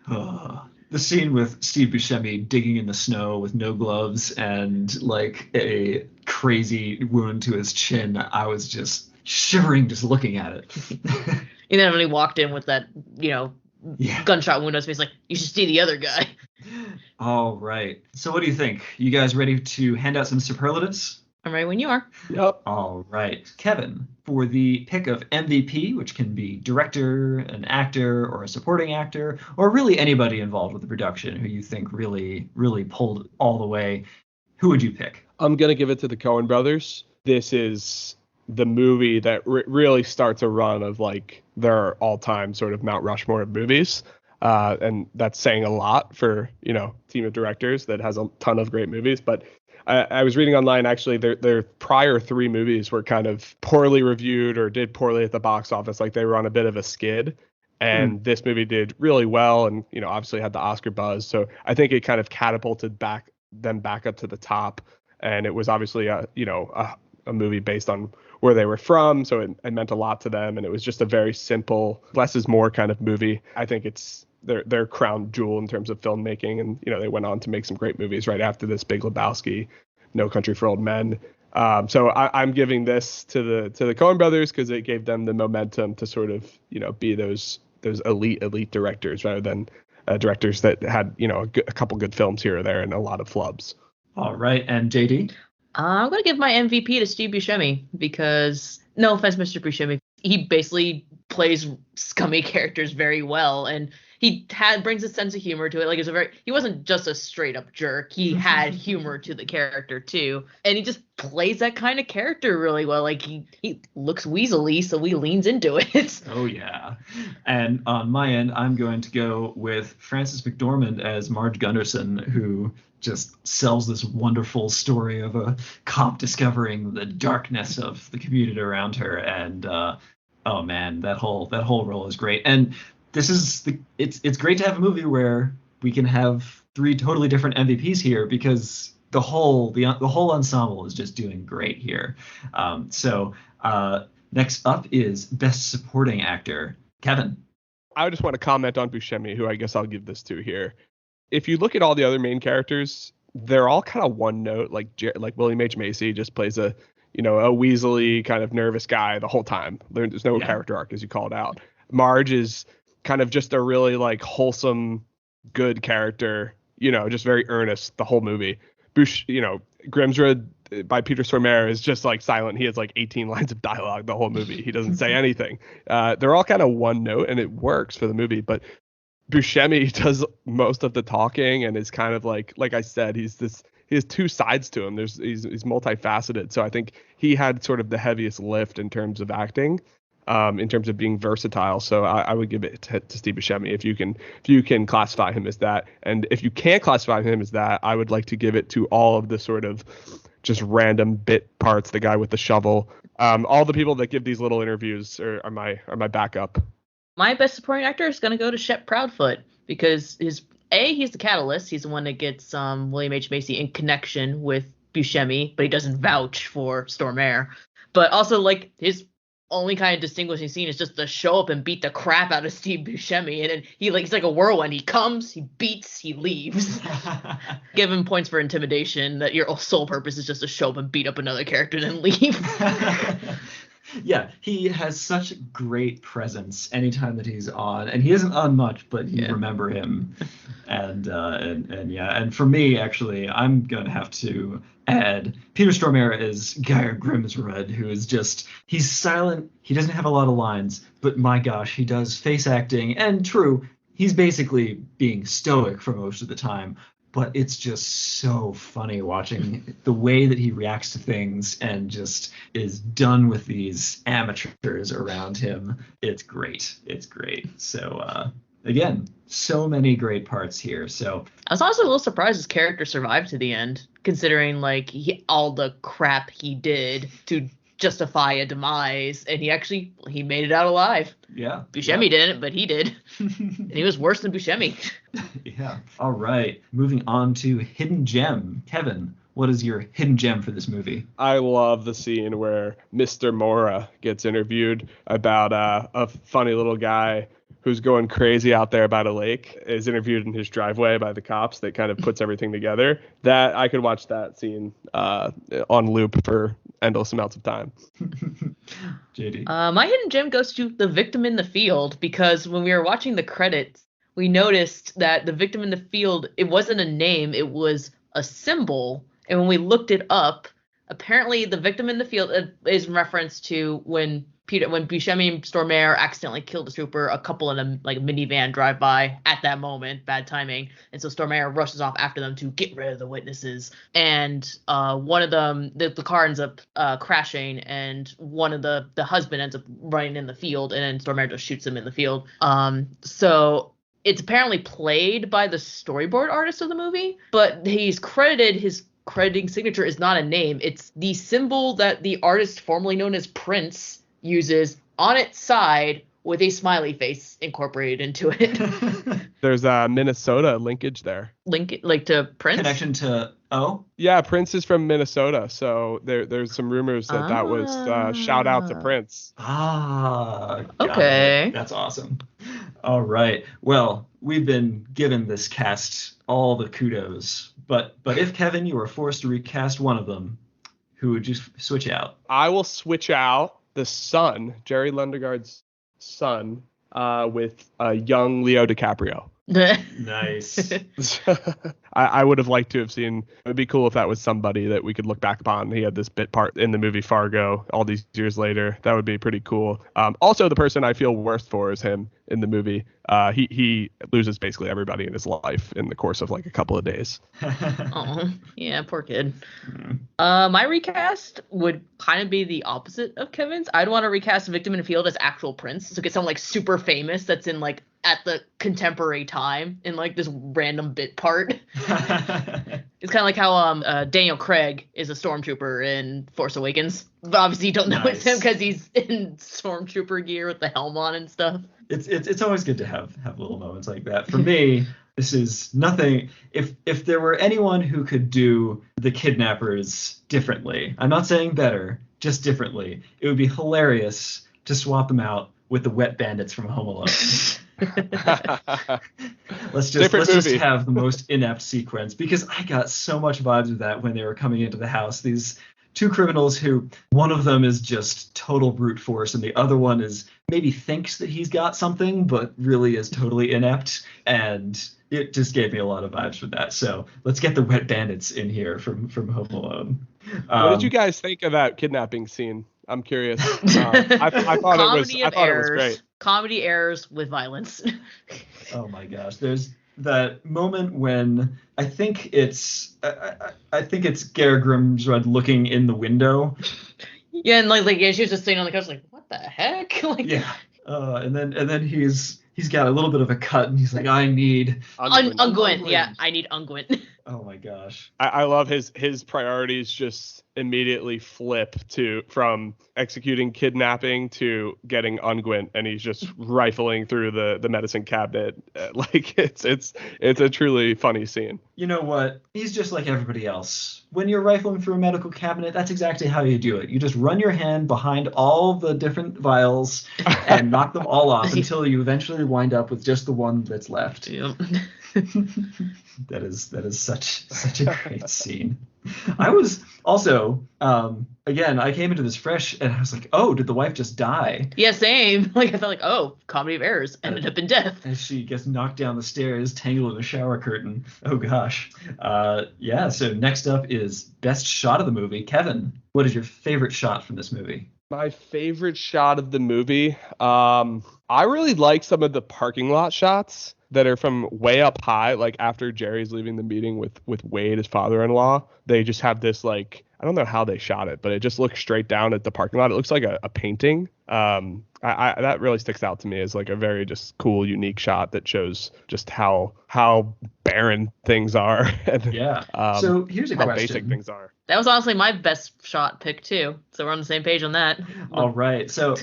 The scene with Steve Buscemi digging in the snow with no gloves and like a crazy wound to his chin. I was just shivering just looking at it. And then when he walked in with that, gunshot wound on his face, like, you should see the other guy. All right. So what do you think? You guys ready to hand out some superlatives? I'm ready when you are. Yep. All right. Kevin, for the pick of MVP, which can be director, an actor, or a supporting actor, or really anybody involved with the production who you think really, really pulled all the way, who would you pick? I'm going to give it to the Coen brothers. This is the movie that really starts a run of like their all-time sort of Mount Rushmore of movies. And that's saying a lot for, team of directors that has a ton of great movies. But I was reading online, actually, their prior three movies were kind of poorly reviewed or did poorly at the box office. Like they were on a bit of a skid. And this movie did really well and, obviously had the Oscar buzz. So I think it kind of catapulted them back up to the top. And it was obviously a movie based on where they were from. So it meant a lot to them. And it was just a very simple, less is more kind of movie. I think it's their crown jewel in terms of filmmaking. And, they went on to make some great movies right after this, Big Lebowski, No Country for Old Men. So I'm giving this to the Coen brothers because it gave them the momentum to sort of, be those elite directors rather than directors that had, a couple good films here or there and a lot of flubs. All right. And JD? I'm going to give my MVP to Steve Buscemi because, no offense, Mr. Buscemi, he basically plays scummy characters very well. And he brings a sense of humor to it. Like he wasn't just a straight up jerk. He had humor to the character too. And he just plays that kind of character really well. Like he looks weaselly, so he leans into it. Oh yeah. And on my end, I'm going to go with Frances McDormand as Marge Gunderson, who just sells this wonderful story of a cop discovering the darkness of the community around her. And oh man, that whole role is great. And it's great to have a movie where we can have three totally different MVPs here because the whole ensemble is just doing great here. So next up is Best Supporting Actor. Kevin. I just want to comment on Buscemi, who I guess I'll give this to here. If you look at all the other main characters, they're all kind of one note. Like William H. Macy just plays a weaselly kind of nervous guy the whole time. There's no character arc, as you called out. Marge is kind of just a really like wholesome, good character, just very earnest the whole movie. Grimsrud by Peter Stormare is just like silent. He has like 18 lines of dialogue the whole movie. He doesn't say anything. They're all kind of one note and it works for the movie. But Buscemi does most of the talking and is kind of like I said, he's two sides to him. He's multifaceted. So I think he had sort of the heaviest lift in terms of acting, in terms of being versatile. So I would give it to Steve Buscemi if you can classify him as that. And if you can't classify him as that, I would like to give it to all of the sort of just random bit parts. The guy with the shovel, all the people that give these little interviews are my backup. My best supporting actor is going to go to Shep Proudfoot because he's the catalyst. He's the one that gets William H. Macy in connection with Buscemi, but he doesn't vouch for Stormare. But also, like, his only kind of distinguishing scene is just to show up and beat the crap out of Steve Buscemi, and then he's like a whirlwind. He comes, he beats, he leaves. Give him points for intimidation. That your sole purpose is just to show up and beat up another character and then leave. Yeah, he has such great presence anytime that he's on, and he isn't on much, but you remember him. And for me, actually, I'm gonna have to add Peter Stormare as Geir Grimsrud, who is he's silent. He doesn't have a lot of lines, but my gosh, he does face acting. And true, he's basically being stoic for most of the time. But it's just so funny watching the way that he reacts to things and just is done with these amateurs around him. It's great. It's great. So, again, so many great parts here. So I was also a little surprised his character survived to the end, considering like all the crap he did to justify a demise, and he made it out alive. Yeah. Buscemi didn't, but he did. And he was worse than Buscemi. Yeah. All right. Moving on to Hidden Gem. Kevin, what is your hidden gem for this movie? I love the scene where Mr. Mora gets interviewed about a funny little guy who's going crazy out there by the lake, is interviewed in his driveway by the cops. That kind of puts everything together. That I could watch that scene on loop for endless amounts of time. JD. My hidden gem goes to the victim in the field, because when we were watching the credits, we noticed that the victim in the field, it wasn't a name, it was a symbol. And when we looked it up, apparently the victim in the field is in reference to when Buscemi and Stormare accidentally killed a trooper, a couple in a minivan drive by at that moment, bad timing. And so Stormare rushes off after them to get rid of the witnesses. And one of them, the car ends up crashing, and one of the husband ends up running in the field, and then Stormare just shoots him in the field. So it's apparently played by the storyboard artist of the movie, but his crediting signature is not a name. It's the symbol that the artist formerly known as Prince uses on its side with a smiley face incorporated into it. There's a Minnesota linkage there. Like to Prince? Connection to O? Yeah, Prince is from Minnesota, so there's some rumors that was shout out to Prince. Okay. That's awesome. All right. Well, we've been given this cast all the kudos, but if Kevin, you were forced to recast one of them, who would you switch out? I will switch out the son, Jerry Lundegaard's son, with young Leo DiCaprio. Nice. I would have liked to have seen. It would be cool if that was somebody that we could look back upon. He had this bit part in the movie Fargo all these years later. That would be pretty cool. Also, the person I feel worst for is him in the movie. He loses basically everybody in his life in the course of like a couple of days. Oh, yeah, poor kid. My recast would kind of be the opposite of Kevin's. I'd want to recast Victim in the Field as actual Prince. So get someone like super famous that's in like at the contemporary time in like this random bit part. It's kind of like how Daniel Craig is a stormtrooper in Force Awakens. But obviously you don't know it's him because he's in stormtrooper gear with the helm on and stuff. It's always good to have little moments like that. For me, this is nothing. If there were anyone who could do the kidnappers differently, I'm not saying better, just differently, it would be hilarious to swap them out with the wet bandits from Home Alone. Let's just have the most inept sequence, because I got so much vibes of that when they were coming into the house. These two criminals who one of them is just total brute force and the other one is maybe thinks that he's got something but really is totally inept, and it just gave me a lot of vibes for that. So let's get the wet bandits in here from Home Alone. What did you guys think of that kidnapping scene? I'm curious. I thought it was great. Comedy errors with violence. Oh my gosh, there's that moment when I think it's Gerda Grimsrud looking in the window. Yeah, and yeah, she was just sitting on the couch like, what the heck? Yeah. And then he's got a little bit of a cut, and he's like, I need unguent. Yeah, I need unguent. Oh my gosh. I love his priorities just immediately flip from executing kidnapping to getting unguent, and he's just rifling through the medicine cabinet. Like it's a truly funny scene. You know what? He's just like everybody else. When you're rifling through a medical cabinet, that's exactly how you do it. You just run your hand behind all the different vials and knock them all off until you eventually wind up with just the one that's left. Yep. That is such a great scene. I was also again, I came into this fresh and I was like, oh, did the wife just die? Yeah, same. I felt like, oh, comedy of errors ended up in death. As she gets knocked down the stairs, tangled in a shower curtain. Oh gosh. Yeah, so next up is best shot of the movie. Kevin, what is your favorite shot from this movie? My favorite shot of the movie, I really like some of the parking lot shots that are from way up high, like after Jerry's leaving the meeting with Wade, his father-in-law. They just have this, like, I don't know how they shot it, but it just looks straight down at the parking lot. It looks like a painting. That really sticks out to me as like a very just cool, unique shot that shows just how barren things are. Yeah. So here's a how question. Basic things are. That was honestly my best shot pick too. So we're on the same page on that. All right. So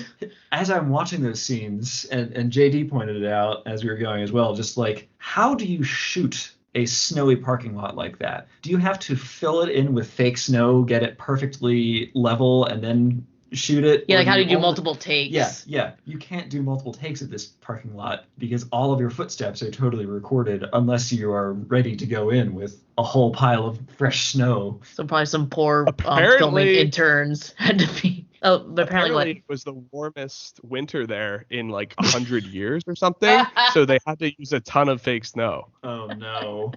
as I'm watching those scenes, and JD pointed it out as we were going as well, just like, how do you shoot a snowy parking lot like that? Do you have to fill it in with fake snow, get it perfectly level, and then shoot it? Yeah, like how do you do multiple takes? Yeah. You can't do multiple takes at this parking lot because all of your footsteps are totally recorded unless you are ready to go in with a whole pile of fresh snow. So probably some poor filming interns had to be. Oh, but apparently it was the warmest winter there in like 100 years or something. So they had to use a ton of fake snow. Oh no.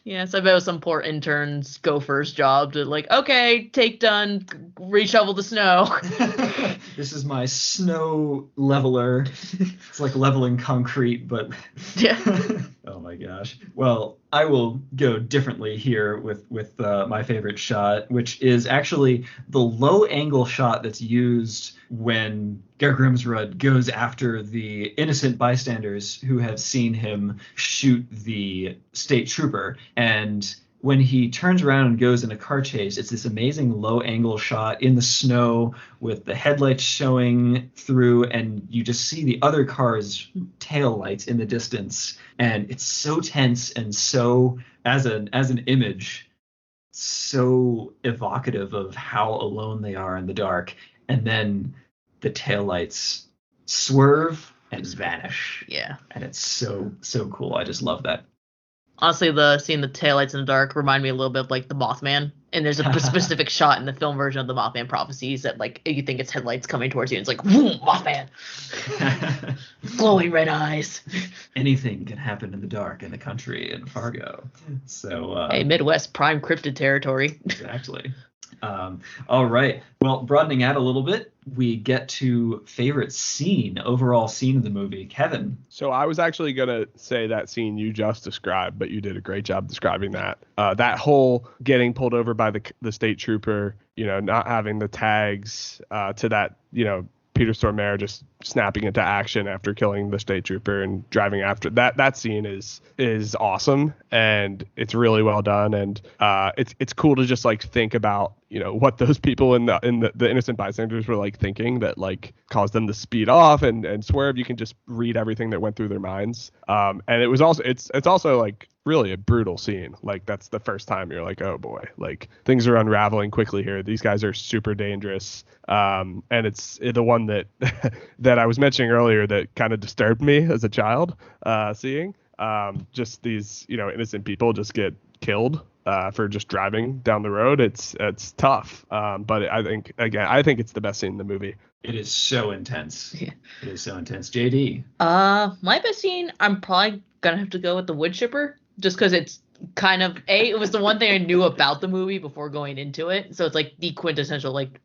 Yeah, so I bet it was some poor intern's gopher's job to like, okay, take done, reshovel the snow. This is my snow leveler. It's like leveling concrete, but yeah. Oh my gosh. Well, I will go differently here with my favorite shot, which is actually the low angle shot that's used when Gerda Grimsrud goes after the innocent bystanders who have seen him shoot the state trooper. And when he turns around and goes in a car chase, it's this amazing low angle shot in the snow with the headlights showing through, and you just see the other car's tail lights in the distance. And it's so tense and so, as an image, so evocative of how alone they are in the dark. And then the taillights swerve and vanish. Yeah. And it's so cool. I just love that. Honestly, seeing the taillights in the dark remind me a little bit of like the Mothman. And there's a specific shot in the film version of the Mothman prophecies that like you think it's headlights coming towards you, and it's like, whoom, Mothman. Glowing red eyes. Anything can happen in the dark in the country in Fargo. So hey, Midwest prime cryptid territory. Exactly. All right. Well, broadening out a little bit, we get to favorite scene, overall scene of the movie. Kevin. So I was actually going to say that scene you just described, but you did a great job describing that. That whole getting pulled over by the state trooper, not having the tags to that, Peter Stormare just snapping into action after killing the state trooper and driving after that scene is awesome, and it's really well done, and it's cool to just like think about what those people in the innocent bystanders were like thinking that like caused them to speed off and swerve. You can just read everything that went through their minds, and it was also it's also like really a brutal scene. Like that's the first time you're like, oh boy, like things are unraveling quickly here. These guys are super dangerous, and it's the one that that I was mentioning earlier that kind of disturbed me as a child, seeing just these innocent people just get killed for just driving down the road. It's tough, but I think it's the best scene in the movie. It is so intense. Yeah. It is so intense. JD. My best scene, I'm probably gonna have to go with the wood chipper, just because it's kind of it was the one thing I knew about the movie before going into it. So it's like the quintessential like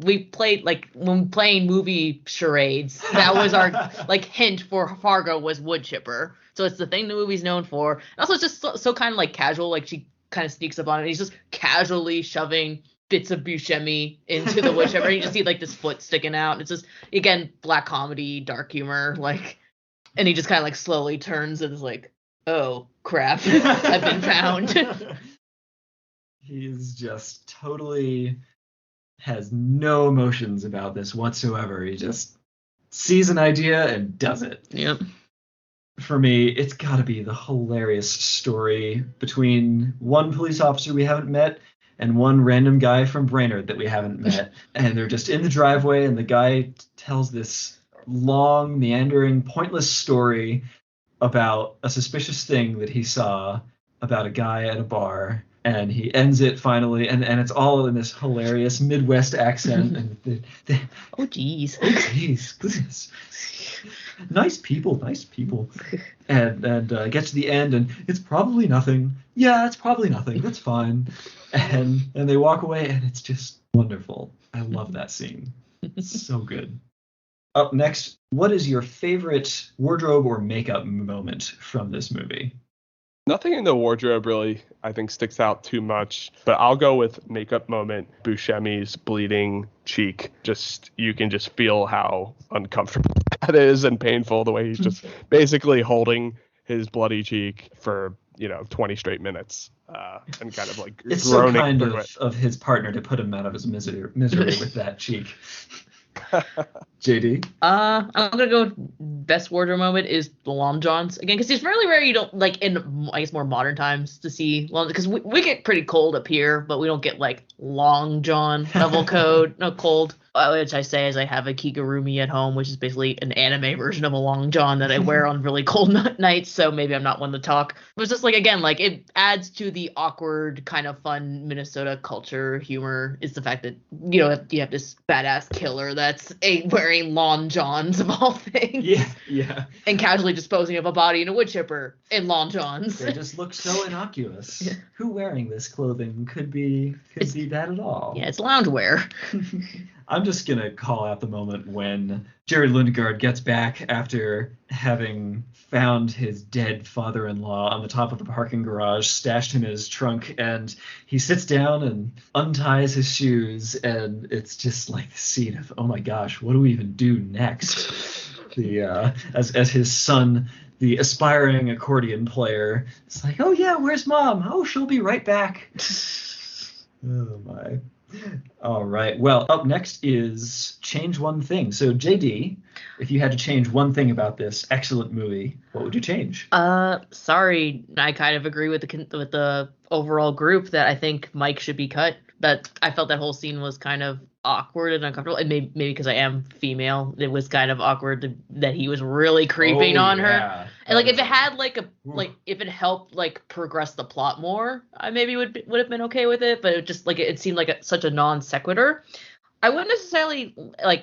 we played like when playing movie charades. That was our like hint for Fargo was wood chipper. So it's the thing the movie's known for. And also it's just so kind of like casual. Like she kind of sneaks up on it. And he's just casually shoving bits of Buscemi into the wood chipper. And you just see like this foot sticking out. And it's just again black comedy, dark humor, like. And he just kind of like slowly turns and is like, oh crap, I've been found. He's just totally has no emotions about this whatsoever. He just sees an idea and does it. Yep. For me, it's got to be the hilarious story between one police officer we haven't met and one random guy from Brainerd that we haven't met. And they're just in the driveway, and the guy tells this long, meandering, pointless story about a suspicious thing that he saw about a guy at a bar, and he ends it finally, and it's all in this hilarious Midwest accent. And oh geez, goodness. Nice people, and gets to the end, and it's probably nothing. Yeah, it's probably nothing. That's fine. And they walk away, and it's just wonderful. I love that scene. It's so good. Up next, what is your favorite wardrobe or makeup moment from this movie? Nothing in the wardrobe really, I think, sticks out too much, but I'll go with makeup moment. Buscemi's bleeding cheek. You can just feel how uncomfortable that is and painful, the way he's just basically holding his bloody cheek for 20 straight minutes and kind of like it's so kind through of his partner to put him out of his misery with that cheek. JD? I'm gonna go with best wardrobe moment is the long johns again, because it's really rare you don't like in I guess more modern times to see long, because we get pretty cold up here, but we don't get like long john level cold. Which I say as I have a kigurumi at home, which is basically an anime version of a long john that I wear on really cold nights. So maybe I'm not one to talk. But it's just like, again, like it adds to the awkward kind of fun Minnesota culture humor is the fact that, you have this badass killer that's wearing long johns of all things. Yeah. And casually disposing of a body in a wood chipper in long johns. They just look so innocuous. Yeah. Who wearing this clothing could be that at all? Yeah, it's loungewear. I'm just going to call out the moment when Jerry Lundgaard gets back after having found his dead father-in-law on the top of the parking garage, stashed him in his trunk, and he sits down and unties his shoes, and it's just like the scene of, oh my gosh, what do we even do next? As his son, the aspiring accordion player, is like, oh yeah, where's mom? Oh, she'll be right back. Oh my. All right. Well, up next is change one thing. So, JD, if you had to change one thing about this excellent movie, what would you change? Sorry, I kind of agree with the overall group that I think Mike should be cut. But I felt that whole scene was kind of awkward and uncomfortable, and maybe because I am female, it was kind of awkward that he was really creeping on her. And like if it had if it helped like progress the plot more, I maybe would have been okay with it. But it just like it seemed like such a non sequitur. I wouldn't necessarily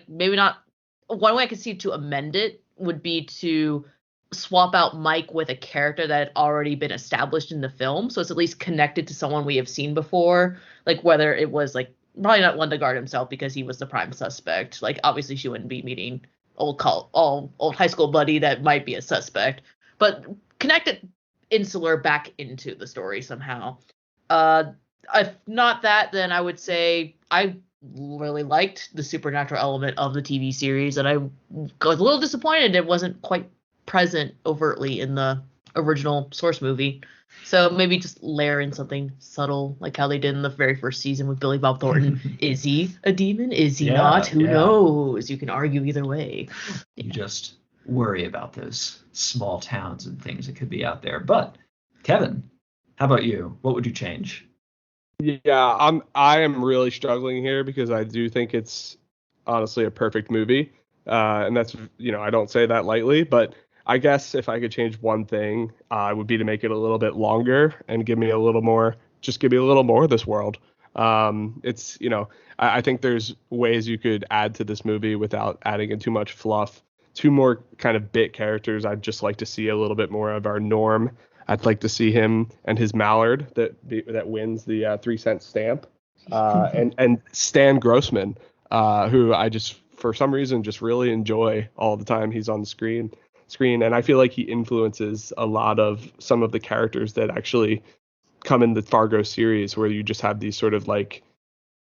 maybe not. One way I could see to amend it would be to swap out Mike with a character that had already been established in the film, so it's at least connected to someone we have seen before. Like whether it was like probably not Lundgaard himself because he was the prime suspect. Like obviously she wouldn't be meeting old high school buddy that might be a suspect, but connect it insular back into the story somehow. If not that, then I would say I really liked the supernatural element of the TV series, and I was a little disappointed it wasn't quite present overtly in the original source movie. So maybe just layer in something subtle, like how they did in the very first season with Billy Bob Thornton. Is he a demon? Is he not? Who knows? You can argue either way. You just worry about those small towns and things that could be out there. But Kevin, how about you? What would you change? Yeah, I am really struggling here because I do think it's honestly a perfect movie. And that's, I don't say that lightly, but I guess if I could change one thing, it would be to make it a little bit longer and give me a little more of this world. It's, I think there's ways you could add to this movie without adding in too much fluff. Two more kind of bit characters I'd just like to see a little bit more of are Norm I'd like to see him and his mallard that wins the 3-cent stamp, and Stan Grossman, who I just for some reason just really enjoy all the time he's on the screen, and I feel like he influences a lot of some of the characters that actually come in the Fargo series, where you just have these sort of like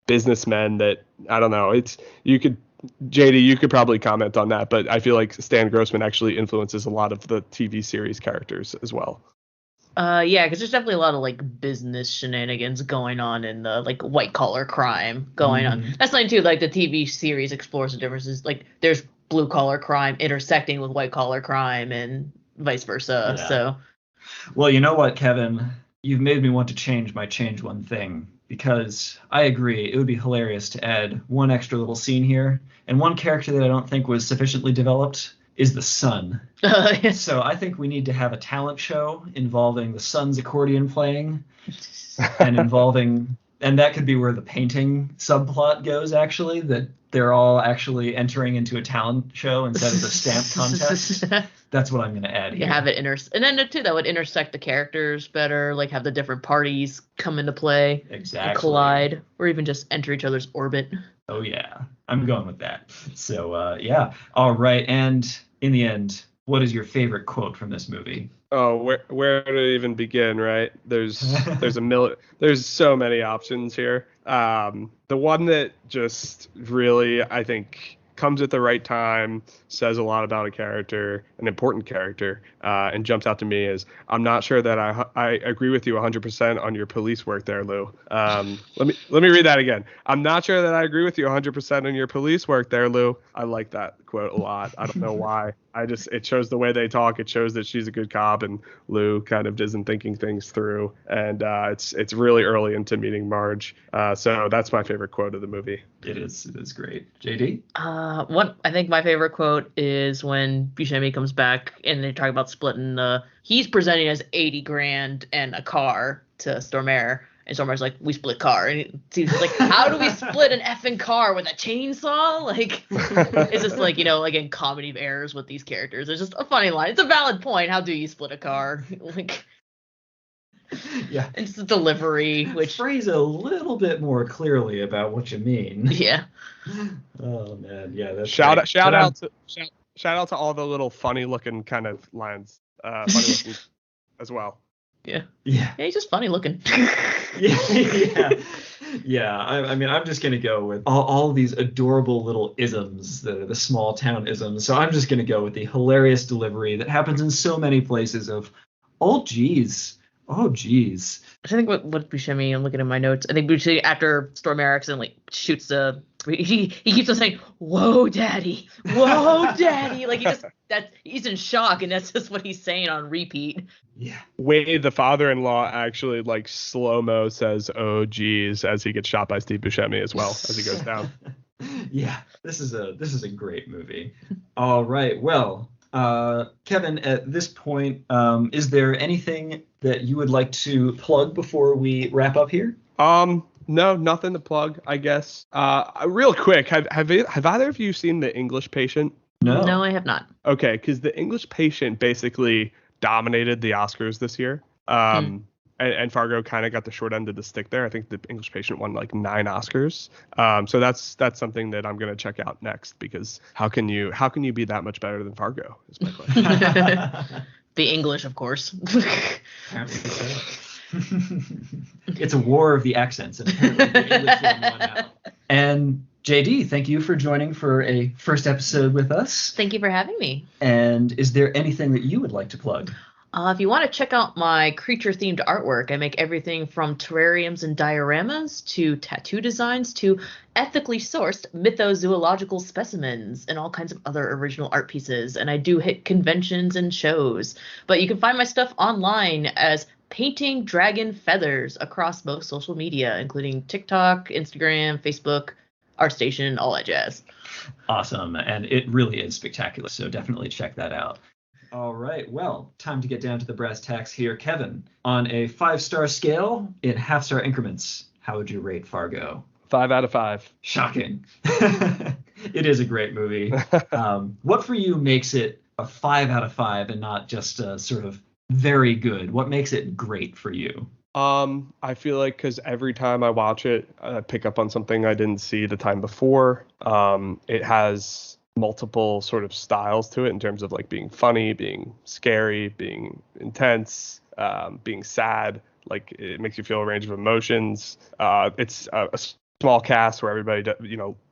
businessmen that, I don't know, JD, you could probably comment on that, but I feel like Stan Grossman actually influences a lot of the TV series characters as well. Yeah, because there's definitely a lot of like business shenanigans going on in the like white collar crime going on. That's something too. Like the TV series explores the differences. Like there's blue collar crime intersecting with white collar crime and vice versa. Yeah. So, well, you know what, Kevin, you've made me want to change one thing, because I agree it would be hilarious to add one extra little scene here, and one character that I don't think was sufficiently developed is the son. So I think we need to have a talent show involving the son's accordion playing and that could be where the painting subplot goes, actually, that they're all actually entering into a talent show instead of the stamp contest. That's what I'm going to add here. You have it and then too, that would intersect the characters better, like have the different parties come into play. Exactly. Collide, or even just enter each other's orbit. Oh, yeah. I'm going with that. So, yeah. All right. And in the end, what is your favorite quote from this movie? Oh, where to even begin, right? There's so many options here. The one that just really, I think, comes at the right time, says a lot about a character, an important character, and jumps out to me is, I'm not sure that I agree with you 100% on your police work there, Lou. Let me read that again. I'm not sure that I agree with you 100% on your police work there, Lou. I like that quote a lot. I don't know why. It shows the way they talk. It shows that she's a good cop and Lou kind of isn't thinking things through. And it's really early into meeting Marge. So that's my favorite quote of the movie. It is great. JD? I think my favorite quote is when Buscemi comes back and they talk about splitting he's presenting as 80 grand and a car to Stormare. And Stormare's like, we split car. And he's like, how do we split an effing car with a chainsaw? Like, it's just like, like in comedy of errors with these characters. It's just a funny line. It's a valid point. How do you split a car? Like, yeah. It's the delivery, which phrase a little bit more clearly about what you mean. Yeah. Oh man, yeah. That's shout out to all the little funny looking kind of lines, funny looking as well. Yeah. Yeah. Yeah, he's just funny looking. Yeah. I mean, I'm just gonna go with all these adorable little isms, the small town isms. So I'm just gonna go with the hilarious delivery that happens in so many places of, oh geez. I think what Buscemi, I'm looking at my notes. I think Buscemi, after Stormare accidentally shoots he keeps on saying, "Whoa, daddy, whoa, daddy!" Like he's in shock, and that's just what he's saying on repeat. Yeah. Wade, the father-in-law, actually like slow-mo says, "Oh, geez," as he gets shot by Steve Buscemi as well as he goes down. Yeah, this is a great movie. All right, well, Kevin, at this point, is there anything that you would like to plug before we wrap up here? No, nothing to plug, I guess. Real quick, have either of you seen The English Patient? No, I have not. Okay, because The English Patient basically dominated the Oscars this year. And Fargo kind of got the short end of the stick there. I think The English Patient won like 9 Oscars. So that's something that I'm going to check out next, because how can you be that much better than Fargo is my question. The English, of course. It's a war of the accents, and apparently the English one won out. And JD, thank you for joining for a first episode with us. Thank you for having me. And is there anything that you would like to plug? If you want to check out my creature-themed artwork, I make everything from terrariums and dioramas to tattoo designs to ethically sourced mythozoological specimens and all kinds of other original art pieces. And I do hit conventions and shows. But you can find my stuff online as Painting Dragon Feathers across most social media, including TikTok, Instagram, Facebook, ArtStation, all that jazz. Awesome. And it really is spectacular. So definitely check that out. All right, well, time to get down to the brass tacks here. Kevin, on a 5-star scale in half-star increments, how would you rate Fargo? 5 out of 5. Shocking. It is a great movie. What for you makes it a 5 out of 5 and not just a sort of very good? What makes it great for you? I feel like because every time I watch it, I pick up on something I didn't see the time before. It has multiple sort of styles to it in terms of like being funny, being scary, being intense, being sad. Like it makes you feel a range of emotions. It's a small cast where everybody,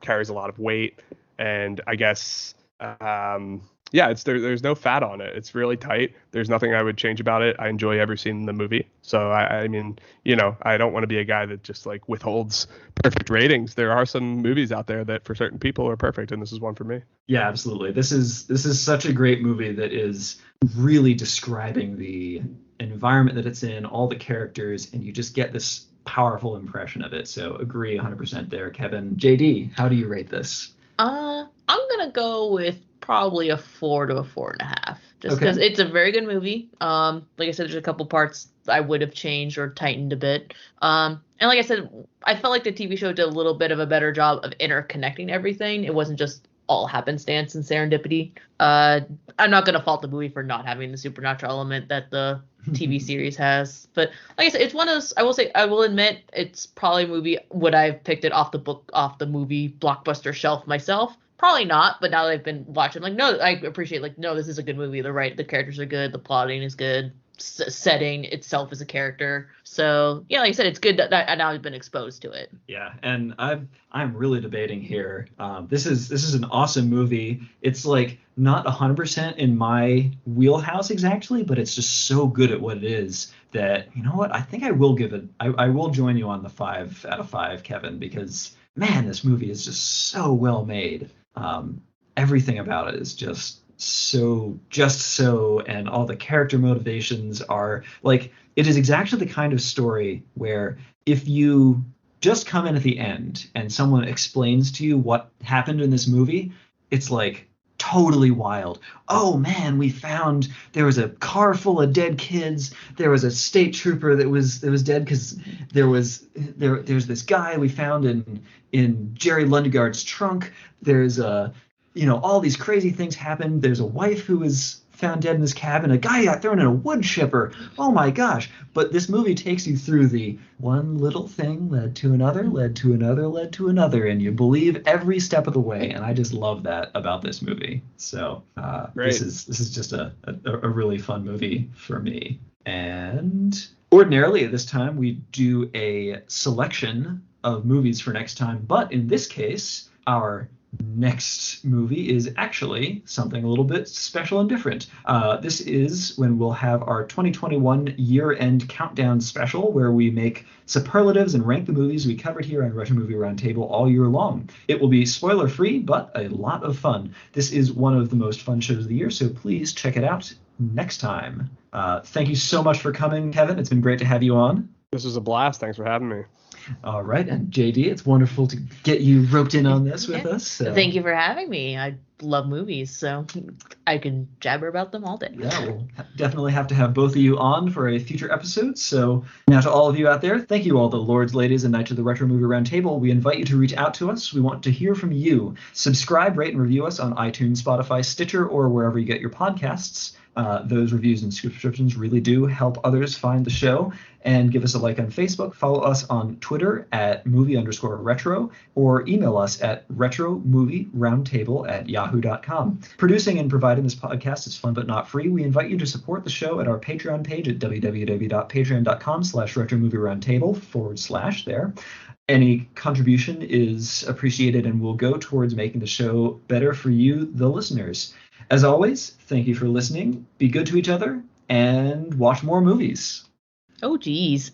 carries a lot of weight, and I guess. There's no fat on it. It's really tight. There's nothing I would change about it. I enjoy every scene in the movie. So I mean, I don't want to be a guy that just like withholds perfect ratings. There are some movies out there that for certain people are perfect, and this is one for me. Yeah, absolutely. This is such a great movie that is really describing the environment that it's in, all the characters, and you just get this powerful impression of it. So agree 100% there, Kevin. JD, how do you rate this? I'm gonna go with probably a 4 to a 4.5, just because it's a very good movie. Like I said, there's a couple parts I would have changed or tightened a bit. And like I said, I felt like the TV show did a little bit of a better job of interconnecting everything. It wasn't just all happenstance and serendipity. I'm not gonna fault the movie for not having the supernatural element that the TV series has, but like I said, it's one of those. I will admit, it's probably a movie. Would I have picked it off the movie blockbuster shelf myself? Probably not, but now that I've been watching, like, no, I appreciate, like, no, this is a good movie. The characters are good, the plotting is good, setting itself as a character. So yeah, like I said, it's good that I now have been exposed to it. Yeah, and I'm really debating here. This is an awesome movie. It's like not 100% in my wheelhouse exactly, but it's just so good at what it is that, you know what, I think I will give it. I will join you on the 5 out of 5, Kevin, because man, this movie is just so well made. Everything about it is just so, and all the character motivations are like, it is exactly the kind of story where if you just come in at the end and someone explains to you what happened in this movie, it's like totally wild. Oh man, we found there was a car full of dead kids. There was a state trooper that was dead because there's this guy we found in Jerry Lundegaard's trunk. There's all these crazy things happened. There's a wife who was found dead in his cabin. A guy got thrown in a wood chipper. Oh my gosh. But this movie takes you through the one little thing led to another, led to another, led to another, and you believe every step of the way. And I just love that about this movie. So this is just a really fun movie for me. And ordinarily at this time we do a selection of movies for next time, but in this case our next movie is actually something a little bit special and different. This is when we'll have our 2021 year-end countdown special where we make superlatives and rank the movies we covered here on Retro Movie Roundtable all year long. It will be spoiler-free, but a lot of fun. This is one of the most fun shows of the year, so please check it out next time. Thank you so much for coming, Kevin. It's been great to have you on. This was a blast. Thanks for having me. All right, and JD, it's wonderful to get you roped in on this with us. So. Thank you for having me. I love movies, so I can jabber about them all day. Yeah, we'll definitely have to have both of you on for a future episode. So now to all of you out there, thank you all the lords, ladies, and knights of the Retro Movie Roundtable. We invite you to reach out to us. We want to hear from you. Subscribe, rate, and review us on iTunes, Spotify, Stitcher, or wherever you get your podcasts. Those reviews and subscriptions really do help others find the show. And give us a like on Facebook. Follow us on Twitter at movie_retro, or email us at retromovieroundtable@yahoo.com. Producing and providing this podcast is fun but not free. We invite you to support the show at our Patreon page at www.patreon.com/retromovieroundtable / there. Any contribution is appreciated and will go towards making the show better for you, the listeners. As always, thank you for listening. Be good to each other and watch more movies. Oh, geez.